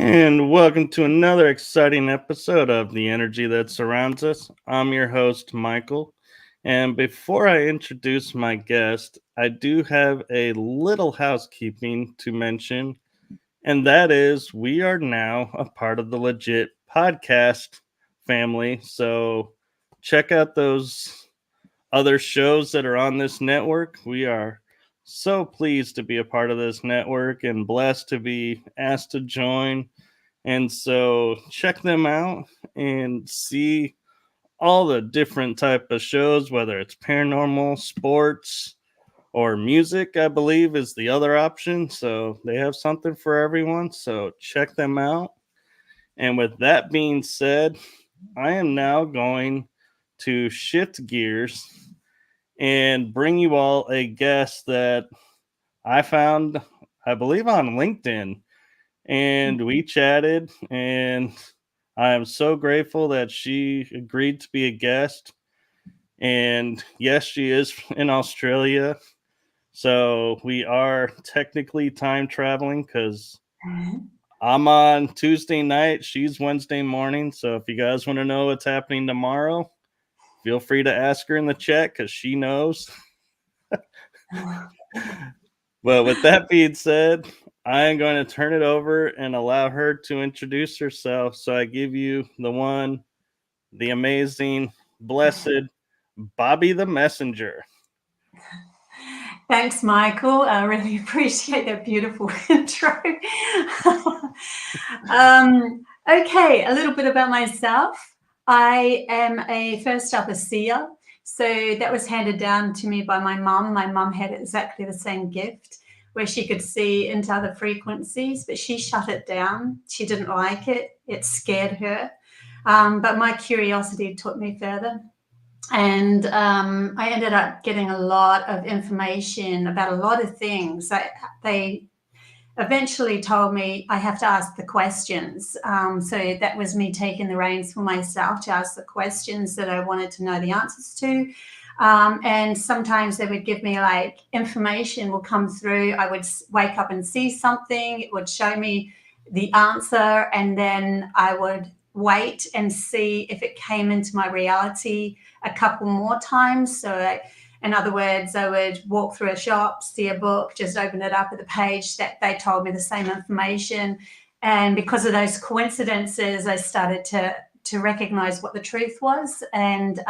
And welcome to another exciting episode of The Energy That Surrounds Us. I'm your host, Michael. And before I introduce my guest, I do have a little housekeeping to mention, and that is we are now a part of the Legit podcast family. So check out those other shows that are on this network. We are so pleased to be a part of this network and blessed to be asked to join. And so check them out and see all the different type of shows, whether it's paranormal, sports, or music, I believe is the other option. So they have something for everyone. So check them out. And with that being said, I am now going to shift gears and bring you all a guest that I found, I believe, on LinkedIn. And we chatted, and I am so grateful that she agreed to be a guest. And yes, she is in Australia. So we are technically time traveling because I'm on Tuesday night. She's Wednesday morning. So if you guys want to know what's happening tomorrow, feel free to ask her in the chat because she knows. But with that being said, I am going to turn it over and allow her to introduce herself. So I give you the one, the amazing, blessed Bobbie the Messenger. Thanks, Michael. I really appreciate that beautiful intro. Okay, a little bit about myself. I am a seer. So that was handed down to me by my mum. My mum had exactly the same gift where she could see into other frequencies, but she shut it down. She didn't like it. It scared her. But my curiosity took me further. And I ended up getting a lot of information about a lot of things. They eventually told me I have to ask the questions. So that was me taking the reins for myself to ask the questions that I wanted to know the answers to. And sometimes they would give me like information will come through. I would wake up and see something. It would show me the answer, and then I would wait and see if it came into my reality a couple more times. So in other words, I would walk through a shop, see a book, just open it up at the page that they told me the same information. And because of those coincidences, I started to recognize what the truth was. And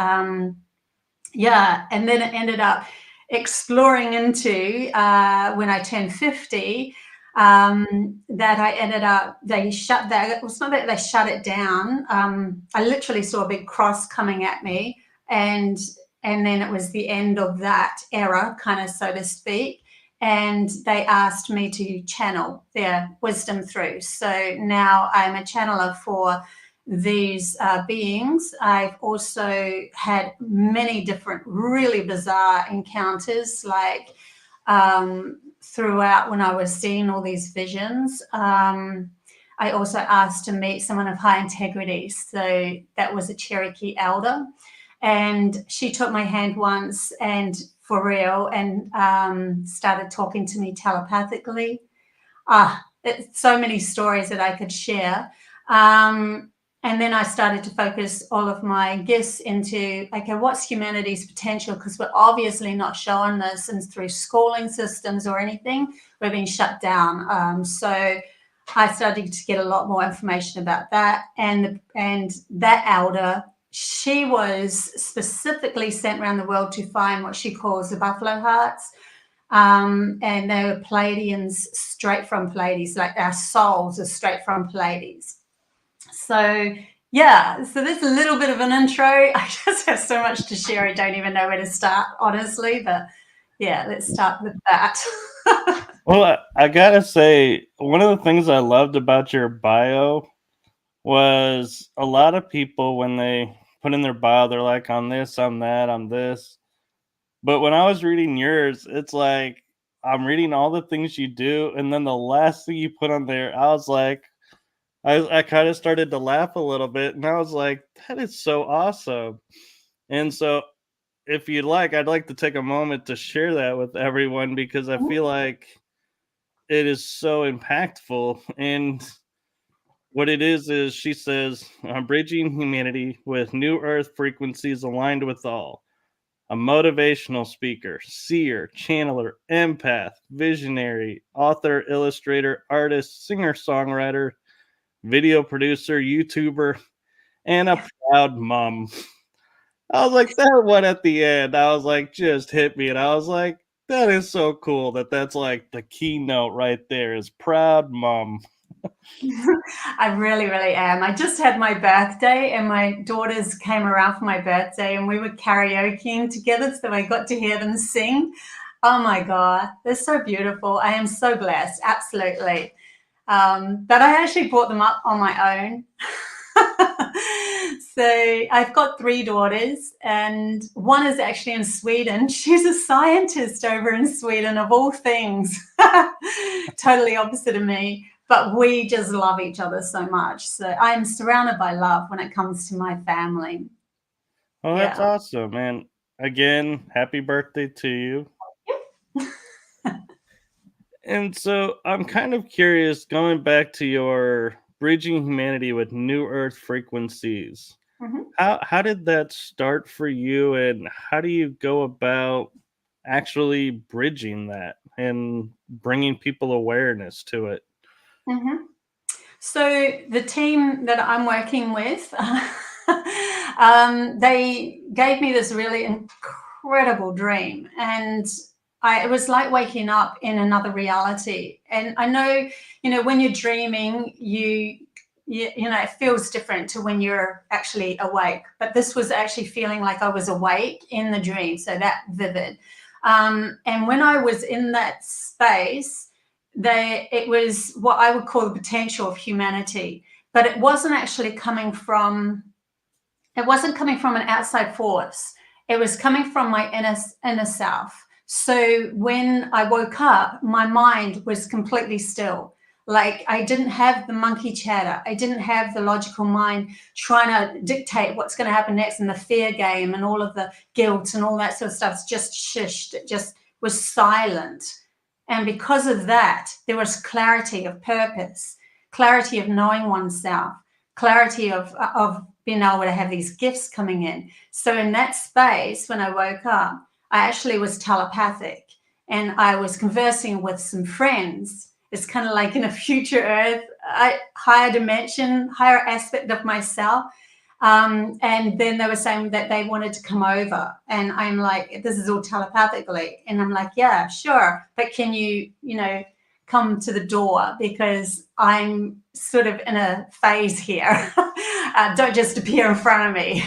and then it ended up exploring into when I turned 50, that I ended up, they shut that, it was not that they shut it down. I literally saw a big cross coming at me, and then it was the end of that era, kind of, so to speak. And they asked me to channel their wisdom through. So now I'm a channeler for these beings. I've also had many different really bizarre encounters, like throughout when I was seeing all these visions. I also asked to meet someone of high integrity. So that was a Cherokee Elder. And she took my hand once, and for real, and started talking to me telepathically. So many stories that I could share. And then I started to focus all of my gifts into, okay, what's humanity's potential? Because we're obviously not showing this and through schooling systems or anything. We're being shut down. So I started to get a lot more information about that. And that elder, she was specifically sent around the world to find what she calls the buffalo hearts. And they were Pleiadians, straight from Pleiades, like our souls are straight from Pleiades. So so there's a little bit of an intro. I just have so much to share. I don't even know where to start, honestly, but yeah, let's start with that. Well, I gotta say, one of the things I loved about your bio was a lot of people, when they put in their bio, they're like, I'm this, I'm that, I'm this. But when I was reading yours, it's like I'm reading all the things you do, and then the last thing you put on there, I was like, I kind of started to laugh a little bit, and I was like, that is so awesome. And so, if you'd like, I'd like to take a moment to share that with everyone because I feel like it is so impactful. And What it is she says, bridging humanity with new earth frequencies aligned with all. A motivational speaker, seer, channeler, empath, visionary, author, illustrator, artist, singer-songwriter, video producer, YouTuber, and a proud mom. I was like, that one at the end, I was like, just hit me. And I was like, that is so cool that's like the keynote right there is proud mom. I really, really am. I just had my birthday and my daughters came around for my birthday and we were karaokeing together. So I got to hear them sing. Oh my God, they're so beautiful. I am so blessed. Absolutely. But I actually brought them up on my own. So I've got 3 daughters and one is actually in Sweden. She's a scientist over in Sweden, of all things. Totally opposite of me. But we just love each other so much. So I'm surrounded by love when it comes to my family. Oh, that's Yeah. awesome, man. Again, happy birthday to you. And so I'm kind of curious, going back to your bridging humanity with new earth frequencies. Mhm. How did that start for you, and how do you go about actually bridging that and bringing people awareness to it? Mhm. So the team that I'm working with, they gave me this really incredible dream, and it was like waking up in another reality. And I know, when you're dreaming, it feels different to when you're actually awake. But this was actually feeling like I was awake in the dream, so that vivid. And when I was in that space, it was what I would call the potential of humanity, but it wasn't actually coming from an outside force. It was coming from my inner self. So when I woke up, my mind was completely still. Like, I didn't have the monkey chatter. I didn't have the logical mind trying to dictate what's going to happen next, and the fear game and all of the guilt and all that sort of stuff just shushed. It just was silent. And because of that, there was clarity of purpose, clarity of knowing oneself, clarity of being able to have these gifts coming in. So in that space, when I woke up, I actually was telepathic and I was conversing with some friends. It's kind of like in a future earth, higher dimension, higher aspect of myself. And then they were saying that they wanted to come over, and I'm like, this is all telepathically, and I'm like, yeah, sure, but can you come to the door, because I'm sort of in a phase here. Don't just appear in front of me.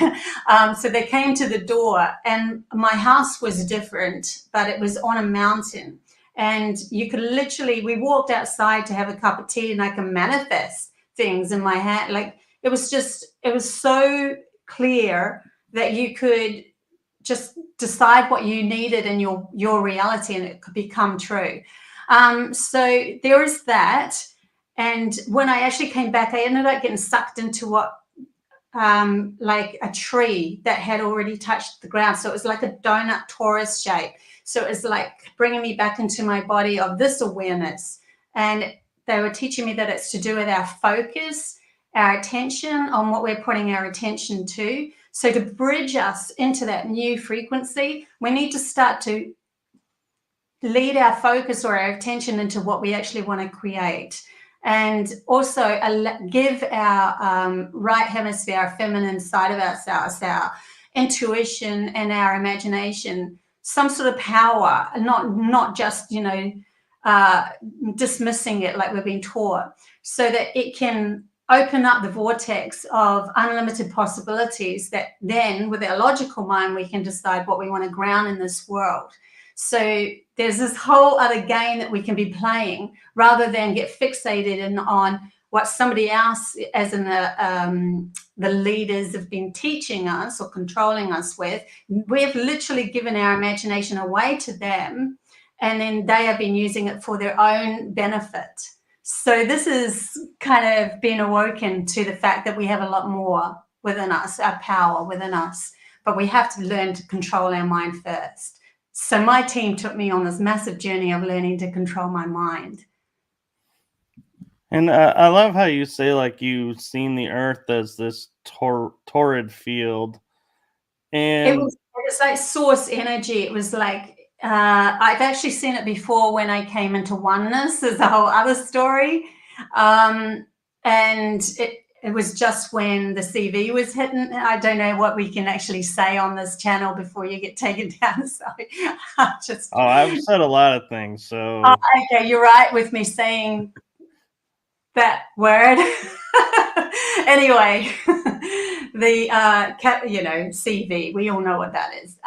So they came to the door, and my house was different, but it was on a mountain, and you could literally, we walked outside to have a cup of tea, and I can manifest things in my hand. Like, it was so clear that you could just decide what you needed in your reality, and it could become true. So there is that. And when I actually came back, I ended up getting sucked into what, like a tree that had already touched the ground. So it was like a donut torus shape. So it was like bringing me back into my body of this awareness. And they were teaching me that it's to do with our focus, our attention on what we're putting our attention to. So to bridge us into that new frequency, we need to start to lead our focus or our attention into what we actually want to create. And also give our right hemisphere, our feminine side of ourselves, our intuition and our imagination, some sort of power, not just, dismissing it like we're being taught, so that it can open up the vortex of unlimited possibilities, that then with our logical mind, we can decide what we want to ground in this world. So there's this whole other game that we can be playing, rather than get fixated on what somebody else, as in the leaders, have been teaching us or controlling us with. We've literally given our imagination away to them, and then they have been using it for their own benefit. So this is kind of being awoken to the fact that we have a lot more within us, our power within us, but we have to learn to control our mind first. So my team took me on this massive journey of learning to control my mind. And I love how you say like you've seen the Earth as this torrid field, and It was like source energy. It was like I've actually seen it before when I came into oneness. There's a whole other story. And it was just when the CV was hitting. I don't know what we can actually say on this channel before you get taken down. So I just oh, I've said a lot of things. oh, So okay, you're right with me saying that word. Anyway, the CV, we all know what that is.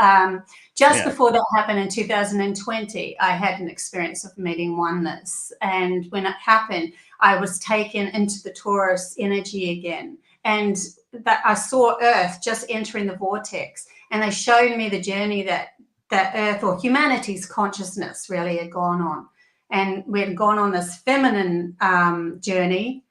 Just yeah, before that happened in 2020, I had an experience of meeting oneness, and when it happened, I was taken into the Taurus energy again, and that I saw Earth just entering the vortex, and they showed me the journey that Earth or humanity's consciousness really had gone on. And we had gone on this feminine journey,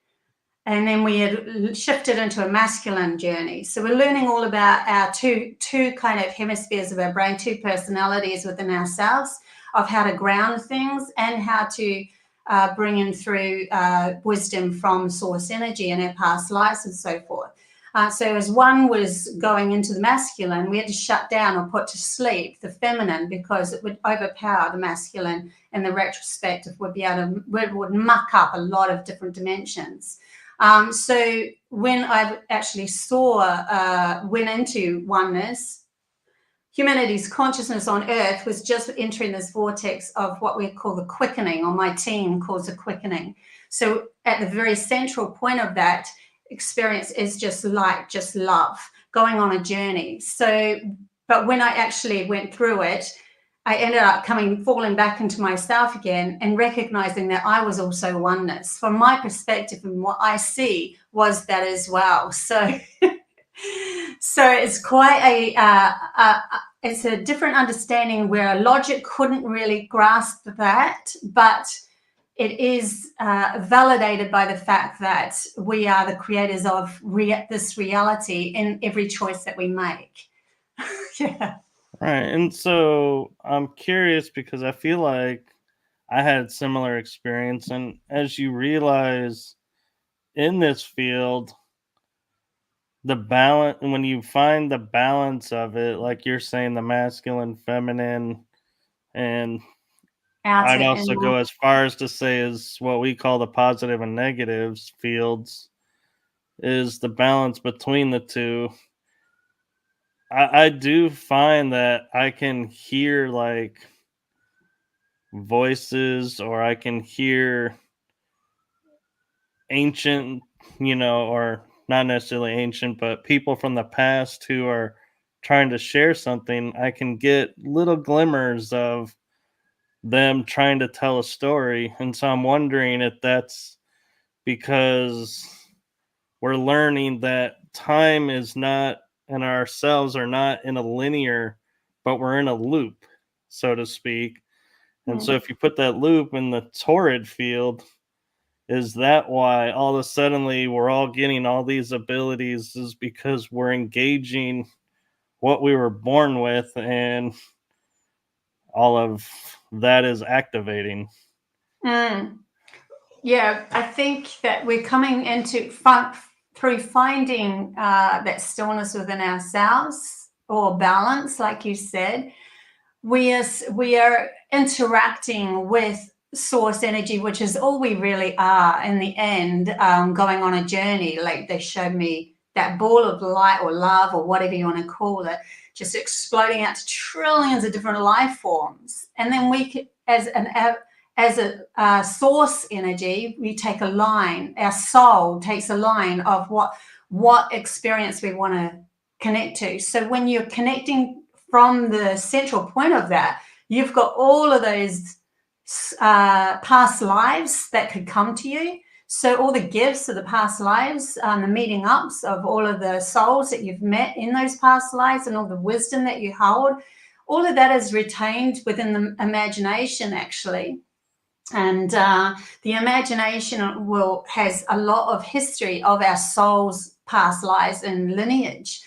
and then we had shifted into a masculine journey. So we're learning all about our two kind of hemispheres of our brain, two personalities within ourselves, of how to ground things and how to bring in through wisdom from source energy and our past lives and so forth. So as one was going into the masculine, we had to shut down or put to sleep the feminine, because it would overpower the masculine, and the retrospective would be able to, would muck up a lot of different dimensions. So when I actually went into oneness, humanity's consciousness on Earth was just entering this vortex of what we call the quickening, or my team calls the quickening. So at the very central point of that experience is just light, just love, going on a journey. So, but when I actually went through it, I ended up falling back into myself again and recognizing that I was also oneness. From my perspective, and what I see was that as well. So, so it's quite it's a different understanding where logic couldn't really grasp that, but it is validated by the fact that we are the creators of this reality in every choice that we make. Yeah. right. And so I'm curious because I feel like I had similar experience, and as you realize in this field, the balance, when you find the balance of it, like you're saying, the masculine, feminine, and Outer I'd and also go as far as to say is what we call the positive and negatives fields, is the balance between the two. I do find that I can hear like voices, or I can hear ancient, or not necessarily ancient, but people from the past who are trying to share something. I can get little glimmers of them trying to tell a story. And so I'm wondering if that's because we're learning that time is not, and ourselves are not in a linear, but we're in a loop, so to speak. And so if you put that loop in the torrid field, is that why all of a suddenly we're all getting all these abilities, is because we're engaging what we were born with, and all of that is activating. Mm. Yeah, I think that we're coming into through finding that stillness within ourselves, or balance, like you said. We are interacting with source energy, which is all we really are in the end, going on a journey. Like they showed me that ball of light or love or whatever you want to call it, just exploding out to trillions of different life forms. And then we could, as a source energy, we take a line, our soul takes a line of what experience we want to connect to. So when you're connecting from the central point of that, you've got all of those past lives that could come to you. So all the gifts of the past lives, the meeting ups of all of the souls that you've met in those past lives, and all the wisdom that you hold, all of that is retained within the imagination, actually. And the imagination has a lot of history of our soul's past lives and lineage.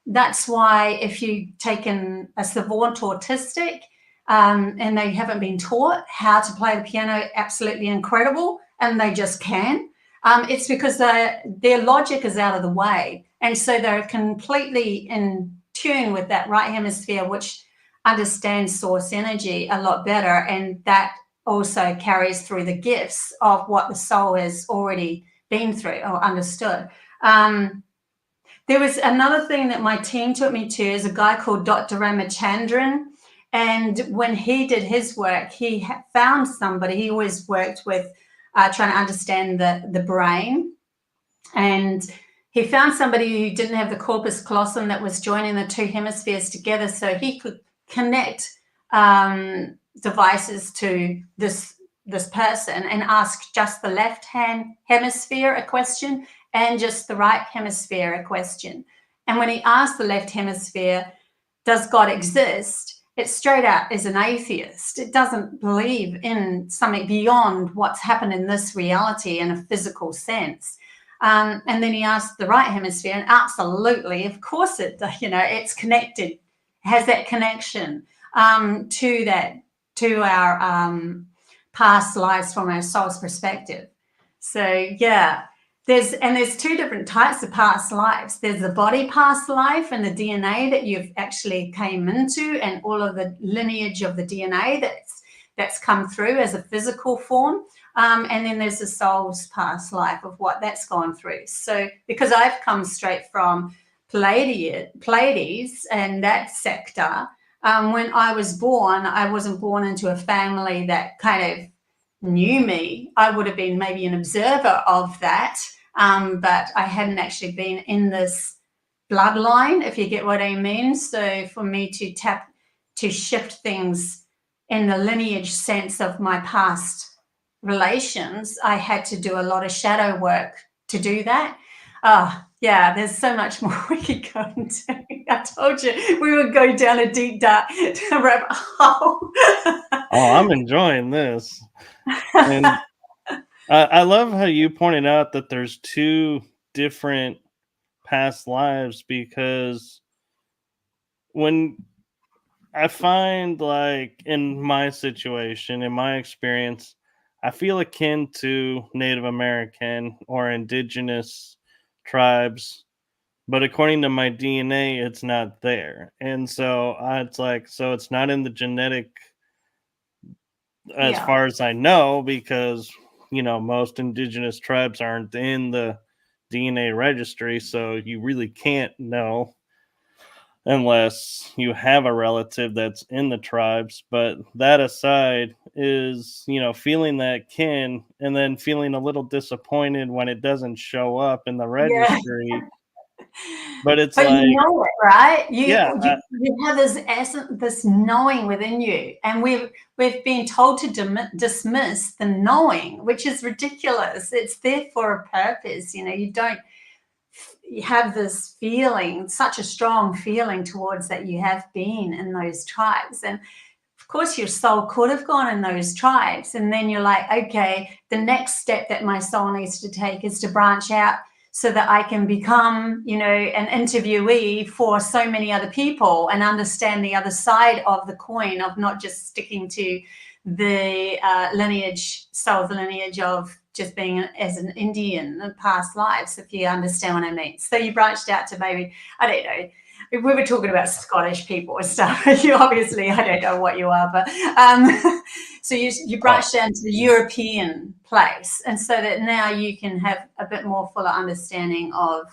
That's why if you've taken a savant autistic and they haven't been taught how to play the piano absolutely incredible, and they just can. It's because their logic is out of the way. And so they're completely in tune with that right hemisphere, which understands source energy a lot better. And that also carries through the gifts of what the soul has already been through or understood. There was another thing that my team took me to is a guy called Dr. Ramachandran. And when he did his work, he found somebody. He always worked with trying to understand the brain. And he found somebody who didn't have the corpus callosum that was joining the two hemispheres together, so he could connect devices to this person and ask just the left-hand hemisphere a question and just the right hemisphere a question. And when he asked the left hemisphere, does God exist? It straight out is an atheist. It doesn't believe in something beyond what's happened in this reality in a physical sense. And then he asked the right hemisphere, and absolutely, of course, it's connected, has that connection to our past lives from our soul's perspective. So yeah, there's two different types of past lives. There's the body past life and the DNA that you've actually came into, and all of the lineage of the DNA that's come through as a physical form. And then there's the soul's past life of what that's gone through. So because I've come straight from Pleiades and that sector, when I was born, I wasn't born into a family that kind of knew me. I would have been maybe an observer of that, but I hadn't actually been in this bloodline, if you get what I mean. So for me to shift things in the lineage sense of my past relations, I had to do a lot of shadow work to do that. Yeah, there's so much more we could go into. I told you we would go down a deep dark rabbit hole. I'm enjoying this. And I love how you pointed out that there's two different past lives, because when I find, like, in my situation, in my experience, I feel akin to Native American or indigenous tribes, but according to my DNA, it's not there. And so it's like, so it's not in the genetic as Yeah. far as I know, because, most indigenous tribes aren't in the DNA registry. So you really can't know unless you have a relative that's in the tribes. But that aside is, feeling that kin and then feeling a little disappointed when it doesn't show up in the Yeah. registry. But it's But like, you know it, right? You have this essence, this knowing within you, and we've been told to dismiss the knowing, which is ridiculous. It's there for a purpose. You don't have this feeling, such a strong feeling towards that you have been in those tribes. And of course, your soul could have gone in those tribes. And then you're like, okay, the next step that my soul needs to take is to branch out so that I can become, an interviewee for so many other people and understand the other side of the coin of not just sticking to the soul's lineage of just being as an Indian in past lives, if you understand what I mean. So you branched out to maybe, I don't know, we were talking about Scottish people and stuff. You obviously, I don't know what you are, but so you branched down to the European place, and so that now you can have a bit more fuller understanding of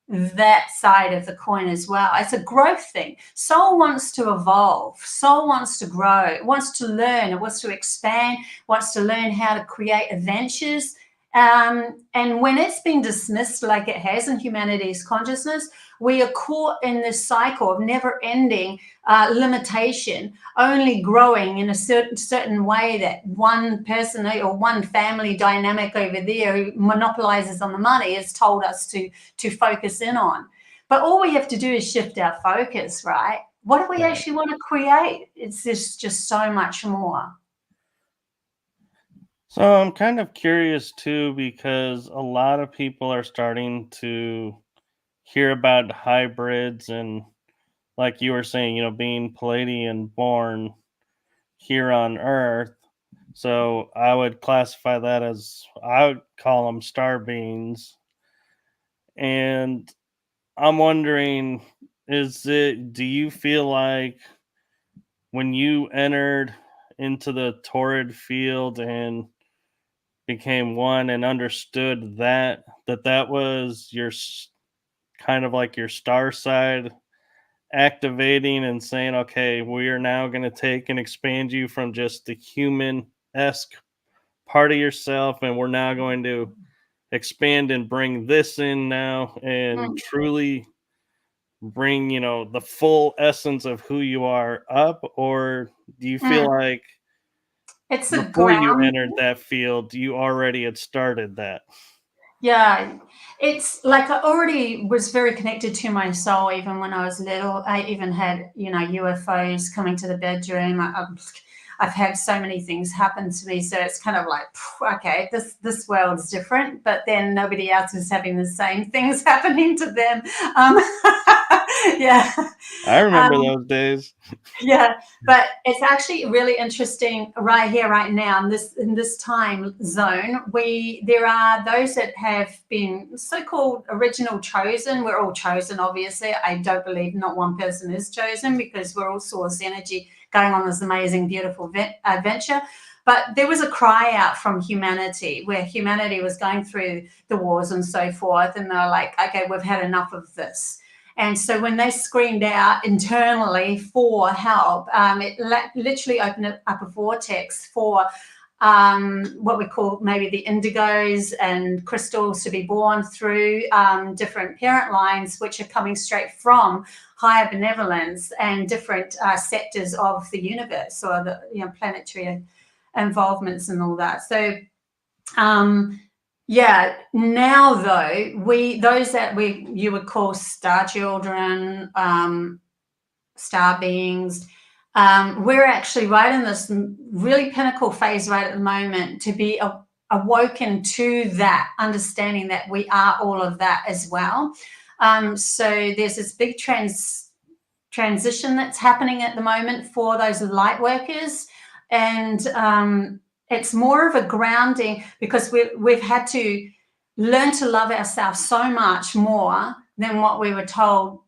that side of the coin as well. It's a growth thing. Soul wants to evolve. Soul wants to grow. It wants to learn. It wants to expand. Wants to learn how to create adventures. And when it's been dismissed like it has in humanity's consciousness, we are caught in this cycle of never-ending limitation, only growing in a certain way that one person or one family dynamic over there who monopolizes on the money has told us to focus in on. But all we have to do is shift our focus, right? What do we actually want to create? It's just so much more. So I'm kind of curious too, because a lot of people are starting to hear about hybrids, and like you were saying, being Pleiadian born here on Earth. So I would classify that as, I would call them star beings. And I'm wondering, do you feel like when you entered into the torrid field and became one and understood that was your kind of like your star side activating and saying, okay, we are now going to take and expand you from just the human-esque part of yourself, and we're now going to expand and bring this in now and truly bring, the full essence of who you are up? Or do you feel like It's a before you ground. entered that field, you already had started that? Yeah, it's like I already was very connected to my soul even when I was little. I even had, UFOs coming to the bedroom. I've had so many things happen to me, so it's kind of like, okay, this world's different, but then nobody else is having the same things happening to them. Yeah. I remember those days. Yeah, but it's actually really interesting right here, right now, in this time zone. There are those that have been so-called original chosen. We're all chosen, obviously. I don't believe not one person is chosen, because we're all source energy going on this amazing, beautiful adventure. But there was a cry out from humanity, where humanity was going through the wars and so forth, and they're like, okay, we've had enough of this. And so when they screamed out internally for help, it literally opened up a vortex for what we call maybe the indigos and crystals to be born through different parent lines, which are coming straight from higher benevolence and different sectors of the universe, or the planetary involvements and all that. So yeah, now though, those that you would call star children, star beings, we're actually right in this really pinnacle phase right at the moment to be awoken to that understanding that we are all of that as well. So there's this big transition that's happening at the moment for those light workers, and it's more of a grounding, because we've had to learn to love ourselves so much more than what we were told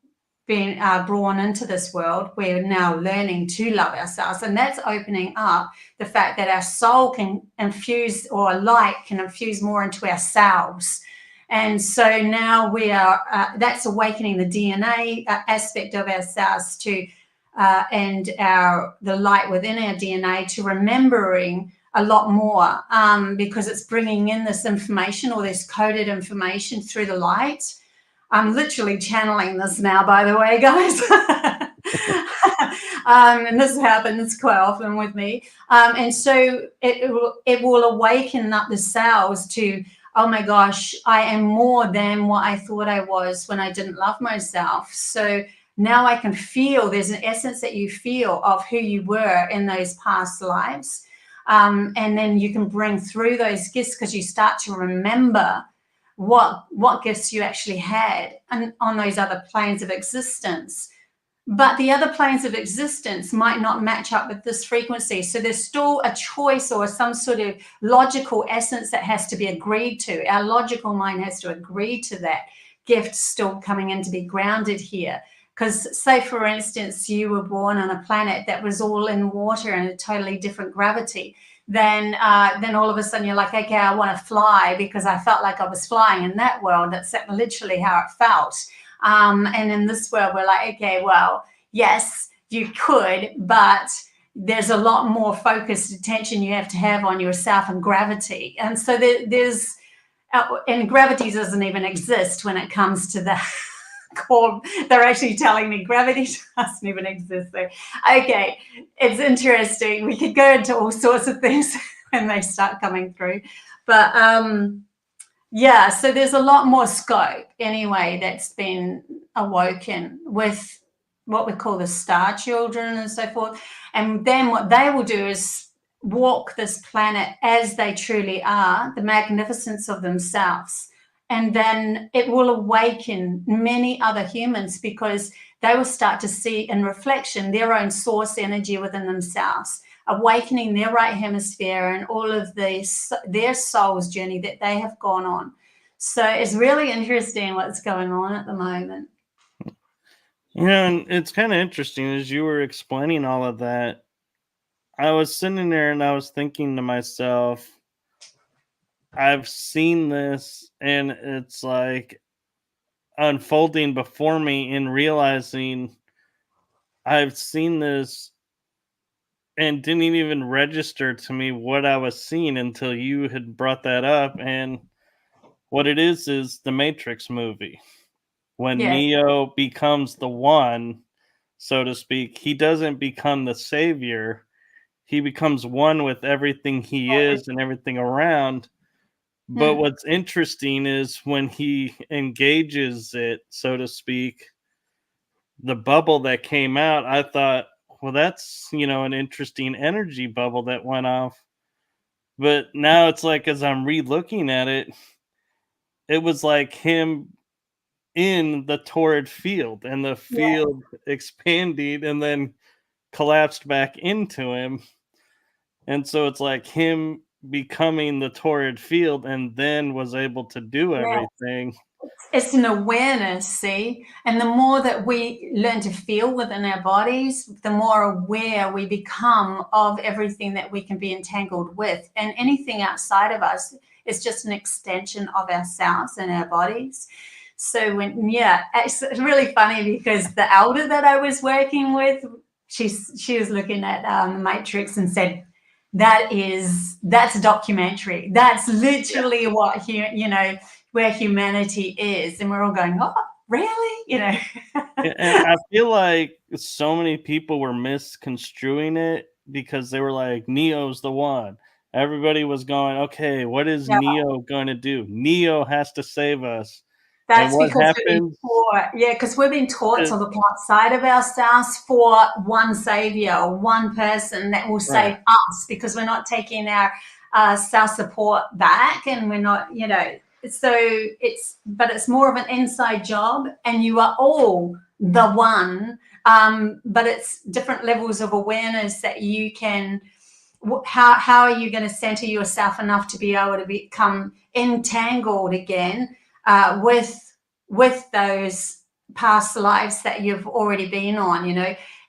being born into this world. We're now learning to love ourselves, and that's opening up the fact that our soul can infuse, or light can infuse more into ourselves. And so now we are, that's awakening the DNA aspect of ourselves to, and the light within our DNA to remembering a lot more, because it's bringing in this information, or this coded information through the light. I'm literally channeling this now, by the way, guys. And this happens quite often with me. And so it will awaken up the cells to, oh my gosh, I am more than what I thought I was when I didn't love myself. So now I can feel, there's an essence that you feel of who you were in those past lives. And then you can bring through those gifts, because you start to remember what gifts you actually had on those other planes of existence. But the other planes of existence might not match up with this frequency. So there's still a choice, or some sort of logical essence that has to be agreed to. Our logical mind has to agree to that gift still coming in to be grounded here. Because say, for instance, you were born on a planet that was all in water and a totally different gravity, then all of a sudden you're like, okay, I want to fly, because I felt like I was flying in that world. That's literally how it felt. And in this world, we're like, okay, well, yes, you could, but there's a lot more focused attention you have to have on yourself and gravity. And so there's, and gravity doesn't even exist when it comes to that. They're actually telling me gravity doesn't even exist there. Okay, it's interesting. We could go into all sorts of things when they start coming through. But yeah, so there's a lot more scope anyway that's been awoken with what we call the star children and so forth. And then what they will do is walk this planet as they truly are, the magnificence of themselves. And then it will awaken many other humans, because they will start to see in reflection their own source energy within themselves awakening their right hemisphere and all of their soul's journey that they have gone on. So it's really interesting what's going on at the moment. And it's kind of interesting as you were explaining all of that. I was sitting there and I was thinking to myself, I've seen this and it's like unfolding before me and realizing I've seen this and didn't even register to me what I was seeing until you had brought that up. And what it is the Matrix movie. When Yes. Neo becomes the one, so to speak, he doesn't become the savior. He becomes one with everything he is and everything around. But what's interesting is when he engages it, so to speak, the bubble that came out, I thought, well, that's, an interesting energy bubble that went off. But now it's like, as I'm re-looking at it, it was like him in the torrid field and the Yeah. field expanding and then collapsed back into him. And so it's like him becoming the torrid field and then was able to do Yeah. everything. It's an awareness, see? And the more that we learn to feel within our bodies, the more aware we become of everything that we can be entangled with. And anything outside of us is just an extension of ourselves and our bodies. So it's really funny because the elder that I was working with, she was looking at the Matrix and said, that's a documentary. That's literally what, where humanity is. And we're all going, oh, really? And I feel like so many people were misconstruing it because they were like, Neo's the one. Everybody was going, okay, what is Yeah. Neo going to do? Neo has to save us. And That's what because we've been happens? taught, because we've been taught to is- look outside of ourselves for one savior or one person that will save Right. us, because we're not taking our self-support back, and we're not, but it's more of an inside job, and you are all the one, but it's different levels of awareness that you can. How are you going to center yourself enough to be able to become entangled again with those past lives that you've already been on?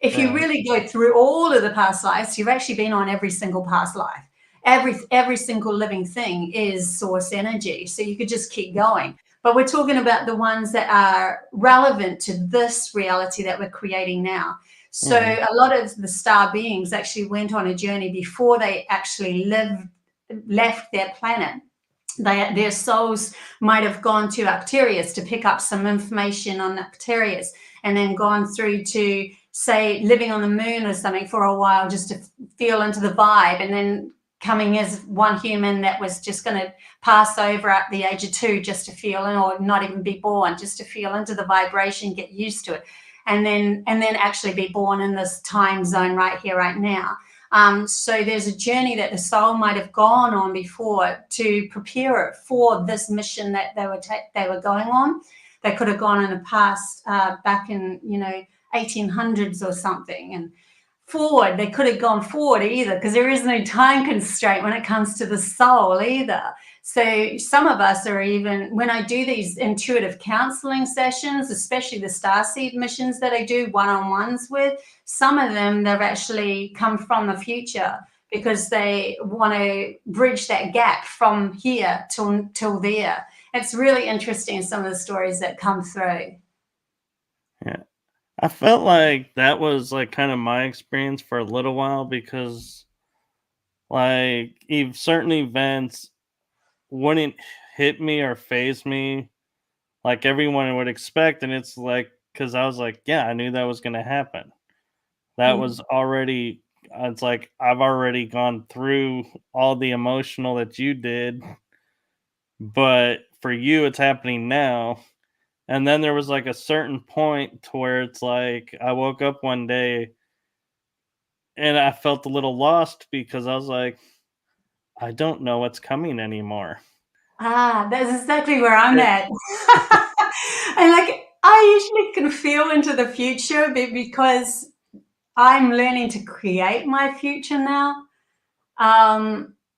If you really go through all of the past lives, you've actually been on every single past life. Every single living thing is source energy, so you could just keep going. But we're talking about the ones that are relevant to this reality that we're creating now. So a lot of the star beings actually went on a journey before they actually left their planet. Their souls might have gone to Arcturians to pick up some information on Arcturians, and then gone through to, say, living on the moon or something for a while just to feel into the vibe, and then coming as one human that was just going to pass over at the age of 2 just to feel in, or not even be born, just to feel into the vibration, get used to it, and then actually be born in this time zone right here, right now. So there's a journey that the soul might have gone on before to prepare it for this mission that they were going on. They could have gone in the past, back in 1800s or something, and forward. They could have gone forward either, because there is no time constraint when it comes to the soul either. So some of us are, even when I do these intuitive counseling sessions, especially the starseed missions that I do one-on-ones with, some of them, they've actually come from the future because they want to bridge that gap from here till there. It's really interesting, some of the stories that come through. Yeah. I felt like that was like kind of my experience for a little while because like certain events wouldn't hit me or phase me like everyone would expect. And it's like, because I was like, yeah, I knew that was going to happen. That was already, it's like, I've already gone through all the emotional that you did, but for you, it's happening now. And then there was like a certain point to where it's like, I woke up one day and I felt a little lost because I was like, I don't know what's coming anymore. That's exactly where I'm It, at. And like, I usually can feel into the future because I'm learning to create my future now.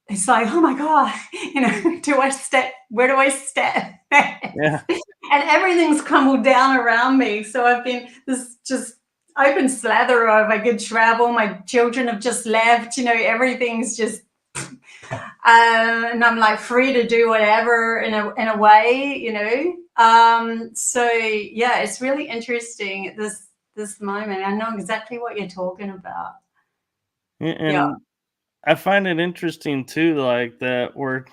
It's like, oh my God, where do I step? Yeah. And everything's crumbled down around me. So I've been this just open slather of I could travel. My children have just left, everything's just, and I'm like free to do whatever in a way, So yeah, it's really interesting at this moment. I know exactly what you're talking about. Yeah. And I find it interesting too, like that we're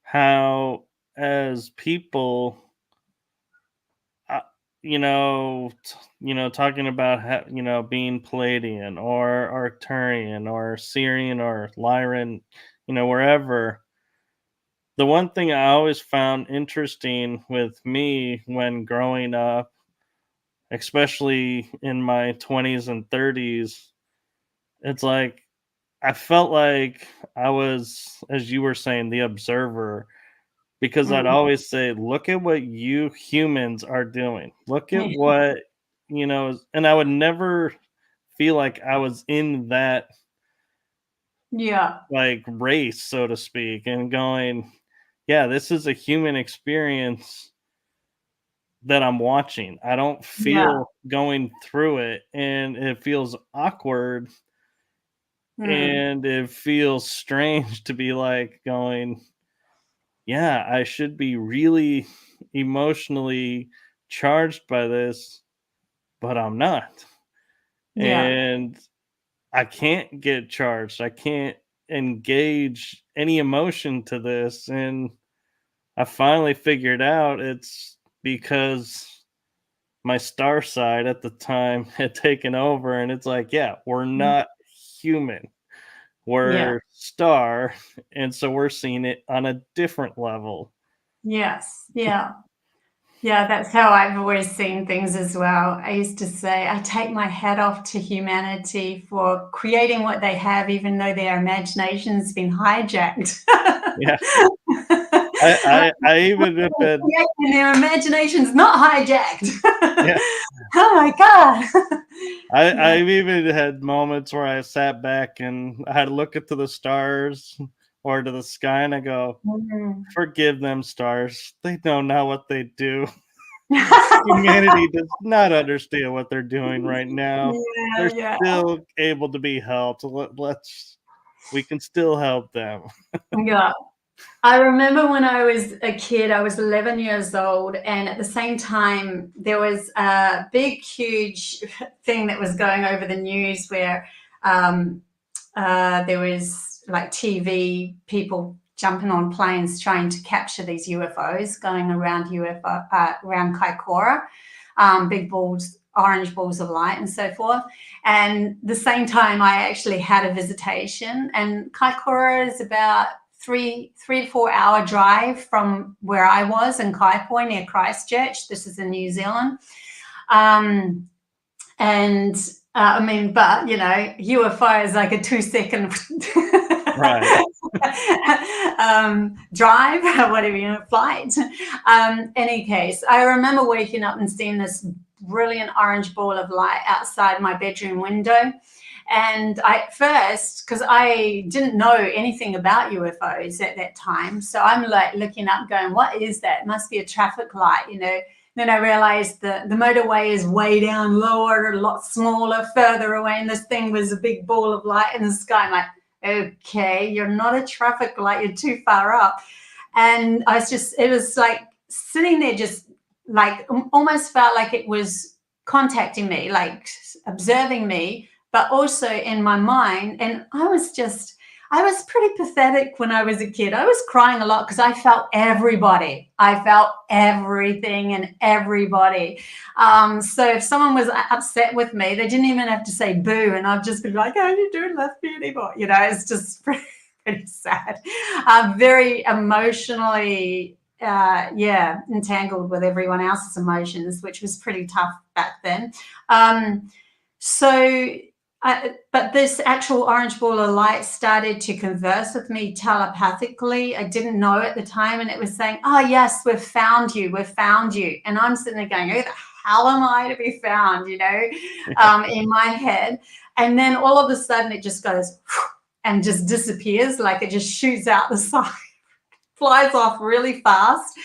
how as people, uh, talking about being Pleiadian or Arcturian or Syrian or Lyran, wherever. The one thing I always found interesting with me when growing up, especially in my 20s and 30s, it's like I felt like I was, as you were saying, the observer, because I'd Mm. always say, look at what you humans are doing. Look at what, and I would never feel like I was in that Yeah. like race, so to speak, and going, yeah, this is a human experience that I'm watching. I don't Yeah. feel going through it, and it feels awkward Mm. and it feels strange to be like going, yeah, I should be really emotionally charged by this, but I'm not. Yeah. And I can't get charged. I can't engage any emotion to this. And I finally figured out it's because my star side at the time had taken over. And it's like, yeah, we're not human, Yeah. we're star. And so we're seeing it on a different level. Yes. Yeah. Yeah, that's how I've always seen things as well. I used to say, I take my hat off to humanity for creating what they have, even though their imagination's been hijacked. Yeah. I even if it, And their imagination's not hijacked. yeah, Oh my God. Yeah. I've even had moments where I sat back and I had to look up to the stars or to the sky and I go, Mm. forgive them, stars. They don't know what they do. Humanity does not understand what they're doing right now. Yeah, They're yeah. still able to be helped. We can still help them. Yeah. I remember when I was a kid, I was 11 years old, and at the same time, there was a big, huge thing that was going over the news where um, there was like TV people jumping on planes trying to capture these UFOs going around around Kaikoura, big balls, orange balls of light, and so forth. And the same time, I actually had a visitation, and Kaikoura is about 3 to 4 hour drive from where I was in Kaipoi near Christchurch. This is in New Zealand. And I mean, but UFO is like a 2-second Right. drive, whatever, flight. Any case, I remember waking up and seeing this brilliant orange ball of light outside my bedroom window. And at first, because I didn't know anything about UFOs at that time, so I'm like looking up going, what is that? It must be a traffic light, Then I realized the motorway is way down lower, a lot smaller, further away, and this thing was a big ball of light in the sky. I'm like, okay, you're not a traffic light, you're too far up. And it was like sitting there just like almost felt like it was contacting me, like observing me, but also in my mind. And I was pretty pathetic when I was a kid. I was crying a lot because I felt everybody. I felt everything and everybody. So if someone was upset with me, they didn't even have to say boo. And I'd just be like, oh, you don't love me anymore. It's just pretty sad. Very emotionally, entangled with everyone else's emotions, which was pretty tough back then. So But this actual orange ball of light started to converse with me telepathically. I didn't know at the time, and it was saying, "Oh yes, we've found you. We've found you." And I'm sitting there going, "Who the hell am I to be found?" In my head. And then all of a sudden, it just goes and just disappears, like it just shoots out the side, flies off really fast.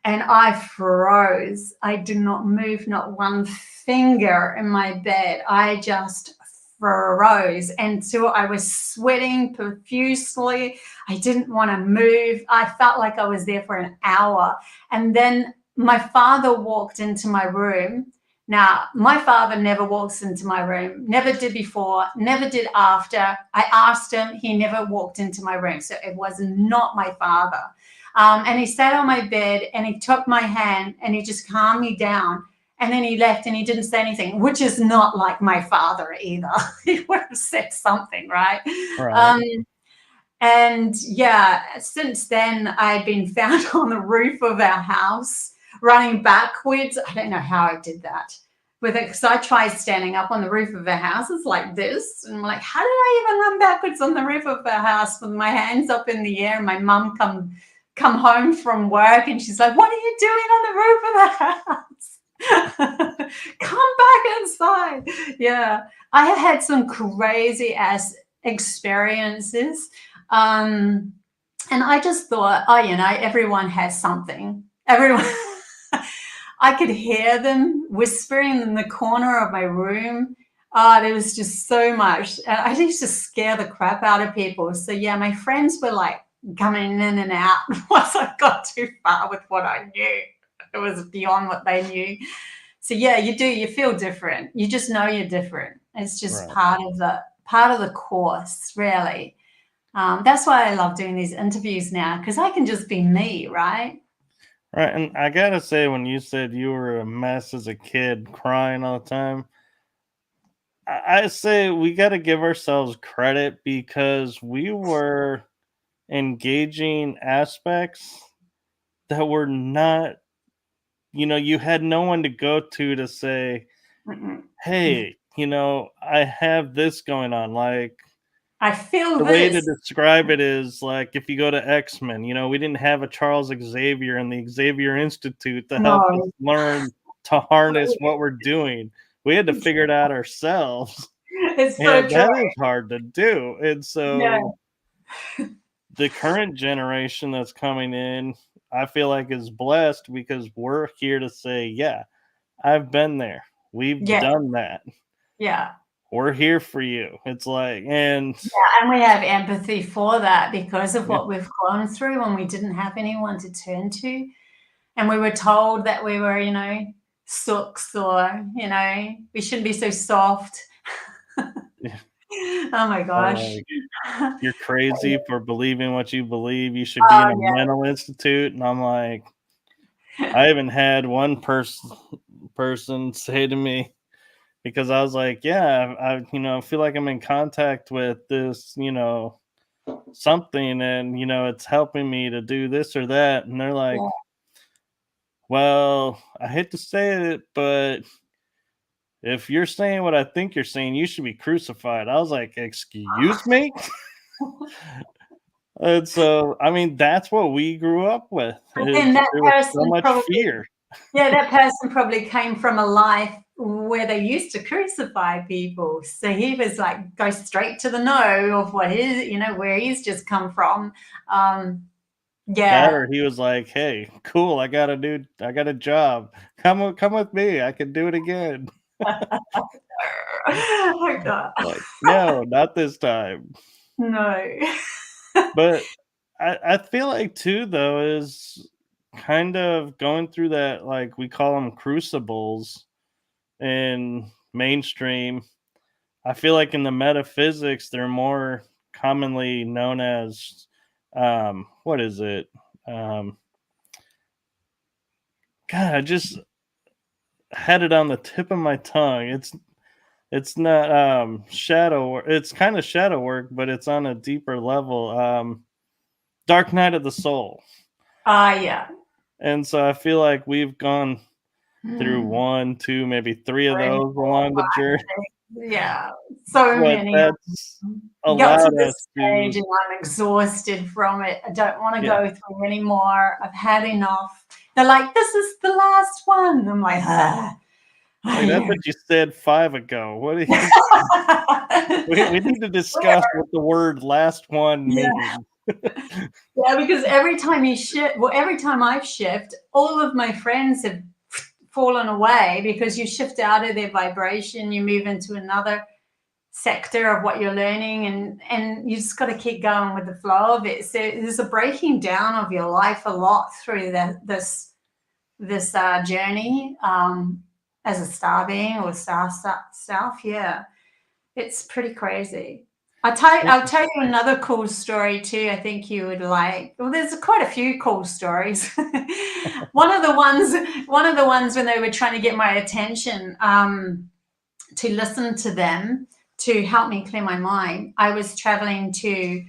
And I froze. I did not move, not one finger in my bed. I just froze. And so I was sweating profusely. I didn't want to move. I felt like I was there for an hour. And then my father walked into my room. Now, my father never walks into my room, never did before, never did after. I asked him, he never walked into my room. So it was not my father. And he sat on my bed and he took my hand and he just calmed me down. And then he left and he didn't say anything, which is not like my father either. He would have said something, right? And yeah, since then, I've been found on the roof of our house running backwards. I don't know how I did that. Because I tried standing up on the roof of our house. It's like this. And I'm like, how did I even run backwards on the roof of our house with my hands up in the air? And my mum come home from work and she's like, what are you doing on the roof of the house? Come back inside. Yeah, I have had some crazy ass experiences. And I just thought, everyone has something. Everyone. I could hear them whispering in the corner of my room. There was just so much. I used to scare the crap out of people. So yeah, my friends were like coming in and out once I got too far with what I knew. It was beyond what they knew. So yeah, you feel different. You just know you're different. It's just part of the course, really. That's why I love doing these interviews now, because I can just be me, right? Right, and I gotta say, when you said you were a mess as a kid, crying all the time, I say we gotta give ourselves credit because we were engaging aspects that were not, you had no one to go to say, hey, I have this going on. Like, I feel the way to this. describe it is like if you go to X-Men, we didn't have a Charles Xavier and the Xavier Institute to help us learn to harness what we're doing. We had to figure it out ourselves. It's so And true. that is hard to do. And so Yeah. the current generation that's coming in, I feel like is blessed because we're here to say, yeah, I've been there. We've done that. Yeah. We're here for you. It's like, and we have empathy for that because of what we've gone through when we didn't have anyone to turn to. And we were told that we were, sooks or, we shouldn't be so soft. Oh my gosh. You're crazy for believing what you believe. You should be in a mental institute. And I'm like, I even had one person say to me, because I was like, yeah, I feel like I'm in contact with this, something, and it's helping me to do this or that. And they're like, well, I hate to say it, but if you're saying what I think you're saying, you should be crucified. I was like, excuse me? And so, I mean, that's what we grew up with. And that There was person so much fear. Yeah, that person probably came from a life where they used to crucify people. So he was like, go straight to the know of what is, where he's just come from. That, or he was like, hey, cool, I got a job. Come with me. I can do it again. Oh, God. Like, no, not this time. No. But I feel like too, though, is kind of going through that, like we call them crucibles in mainstream. I feel like in the metaphysics, they're more commonly known as what is it? God, I just had it on the tip of my tongue. It's not shadow work. It's kind of shadow work, but it's on a deeper level. Dark night of the soul. Yeah. And so I feel like we've gone through 1, 2, maybe 3 of those along the journey. Yeah, so But many. that's Got to allowed us this to, stage and I'm exhausted from it. I don't want to yeah. go through anymore. I've had enough. They're like, this is the last one. I'm like, Like, that's yeah. what you said 5 ago. What do you we need to discuss Whatever. what the word "last one" Yeah. means. Yeah, because every time you shift, well, every time I've shifted, all of my friends have fallen away because you shift out of their vibration, you move into another sector of what you're learning, and you just got to keep going with the flow of it. So there's a breaking down of your life a lot through this journey as a star being or star self. Yeah, it's pretty crazy. I'll tell you another cool story too. I think you would like. Well, there's quite a few cool stories. one of the ones when they were trying to get my attention, to listen to them to help me clear my mind. I was traveling to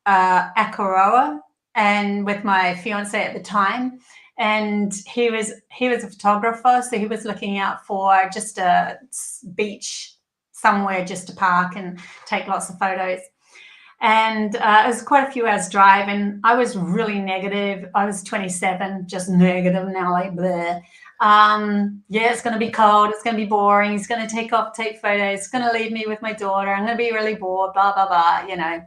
Akaroa and with my fiance at the time, and he was a photographer, so he was looking out for just a beach somewhere just to park and take lots of photos. And it was quite a few hours drive, and I was really negative. I was 27, just negative now, like bleh. Yeah, it's going to be cold. It's going to be boring. He's going to take photos. It's going to leave me with my daughter. I'm going to be really bored, blah, blah, blah, you know.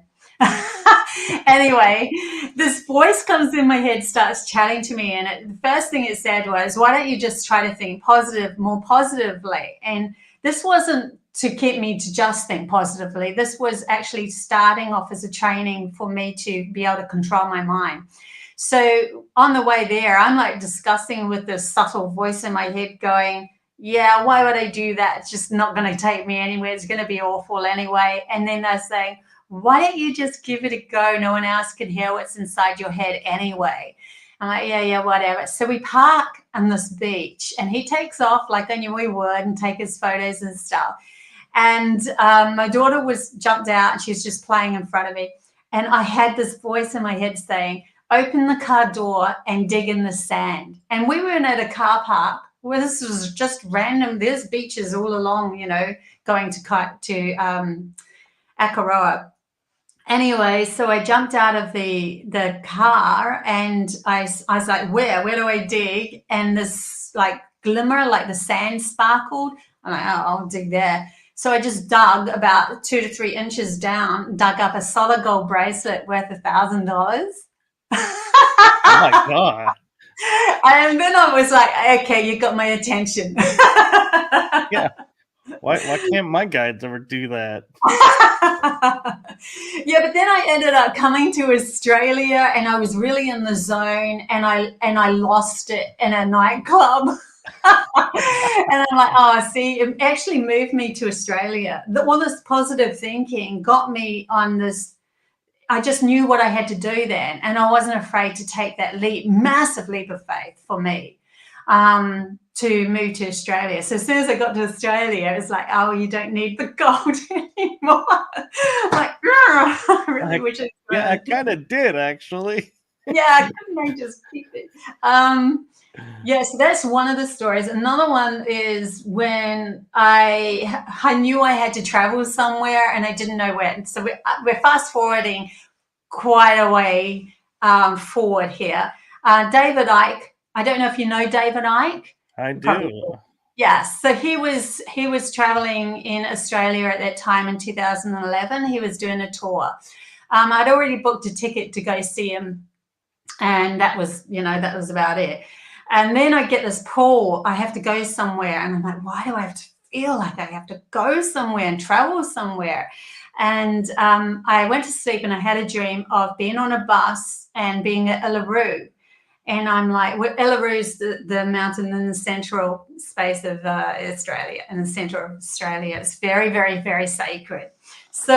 Anyway, this voice comes in my head, starts chatting to me. And the first thing it said was, why don't you just try to think more positively? And this wasn't to keep me to just think positively. This was actually starting off as a training for me to be able to control my mind. So on the way there, I'm like discussing with this subtle voice in my head going, yeah, why would I do that? It's just not going to take me anywhere. It's going to be awful anyway. And then they're saying, why don't you just give it a go? No one else can hear what's inside your head anyway. I'm like, yeah, whatever. So we park on this beach and he takes off like I knew he would and take his photos and stuff. And my daughter was jumped out and she was just playing in front of me. And I had this voice in my head saying, open the car door and dig in the sand. And we were at a car park where this was just random. There's beaches all along, you know, going to Akaroa. Anyway, so I jumped out of the car and I was like, where do I dig? And this like glimmer, like the sand sparkled. I'm like, oh, I'll dig there. So I just dug about 2 to 3 inches down, dug up a solid gold bracelet worth $1,000. Oh my god. And then I was like, okay, you got my attention. Yeah. Why can't my guides ever do that? Yeah, but then I ended up coming to Australia and I was really in the zone and I lost it in a nightclub. And I'm like, oh, see, it actually moved me to Australia. All this positive thinking got me on this. I just knew what I had to do then, and I wasn't afraid to take that massive leap of faith for me, to move to Australia. So as soon as I got to Australia, it was like, oh, you don't need the gold anymore. Like, I really wish I could. Yeah, I kind of did actually. Yeah, couldn't I just keep it? Yeah, so that's one of the stories. Another one is when I knew I had to travel somewhere and I didn't know where. So we're fast forwarding quite a way forward here. David Icke. I don't know if you know David Icke. I Probably. do. Yes. So he was traveling in Australia at that time in 2011. He was doing a tour. I'd already booked a ticket to go see him, and that was about it. And then I get this pull, I have to go somewhere. And I'm like, why do I have to feel like I have to go somewhere and travel somewhere? And I went to sleep and I had a dream of being on a bus and being at Uluru. And I'm like, Uluru is the mountain in the central space of Australia, in the center of Australia. It's very, very, very sacred. So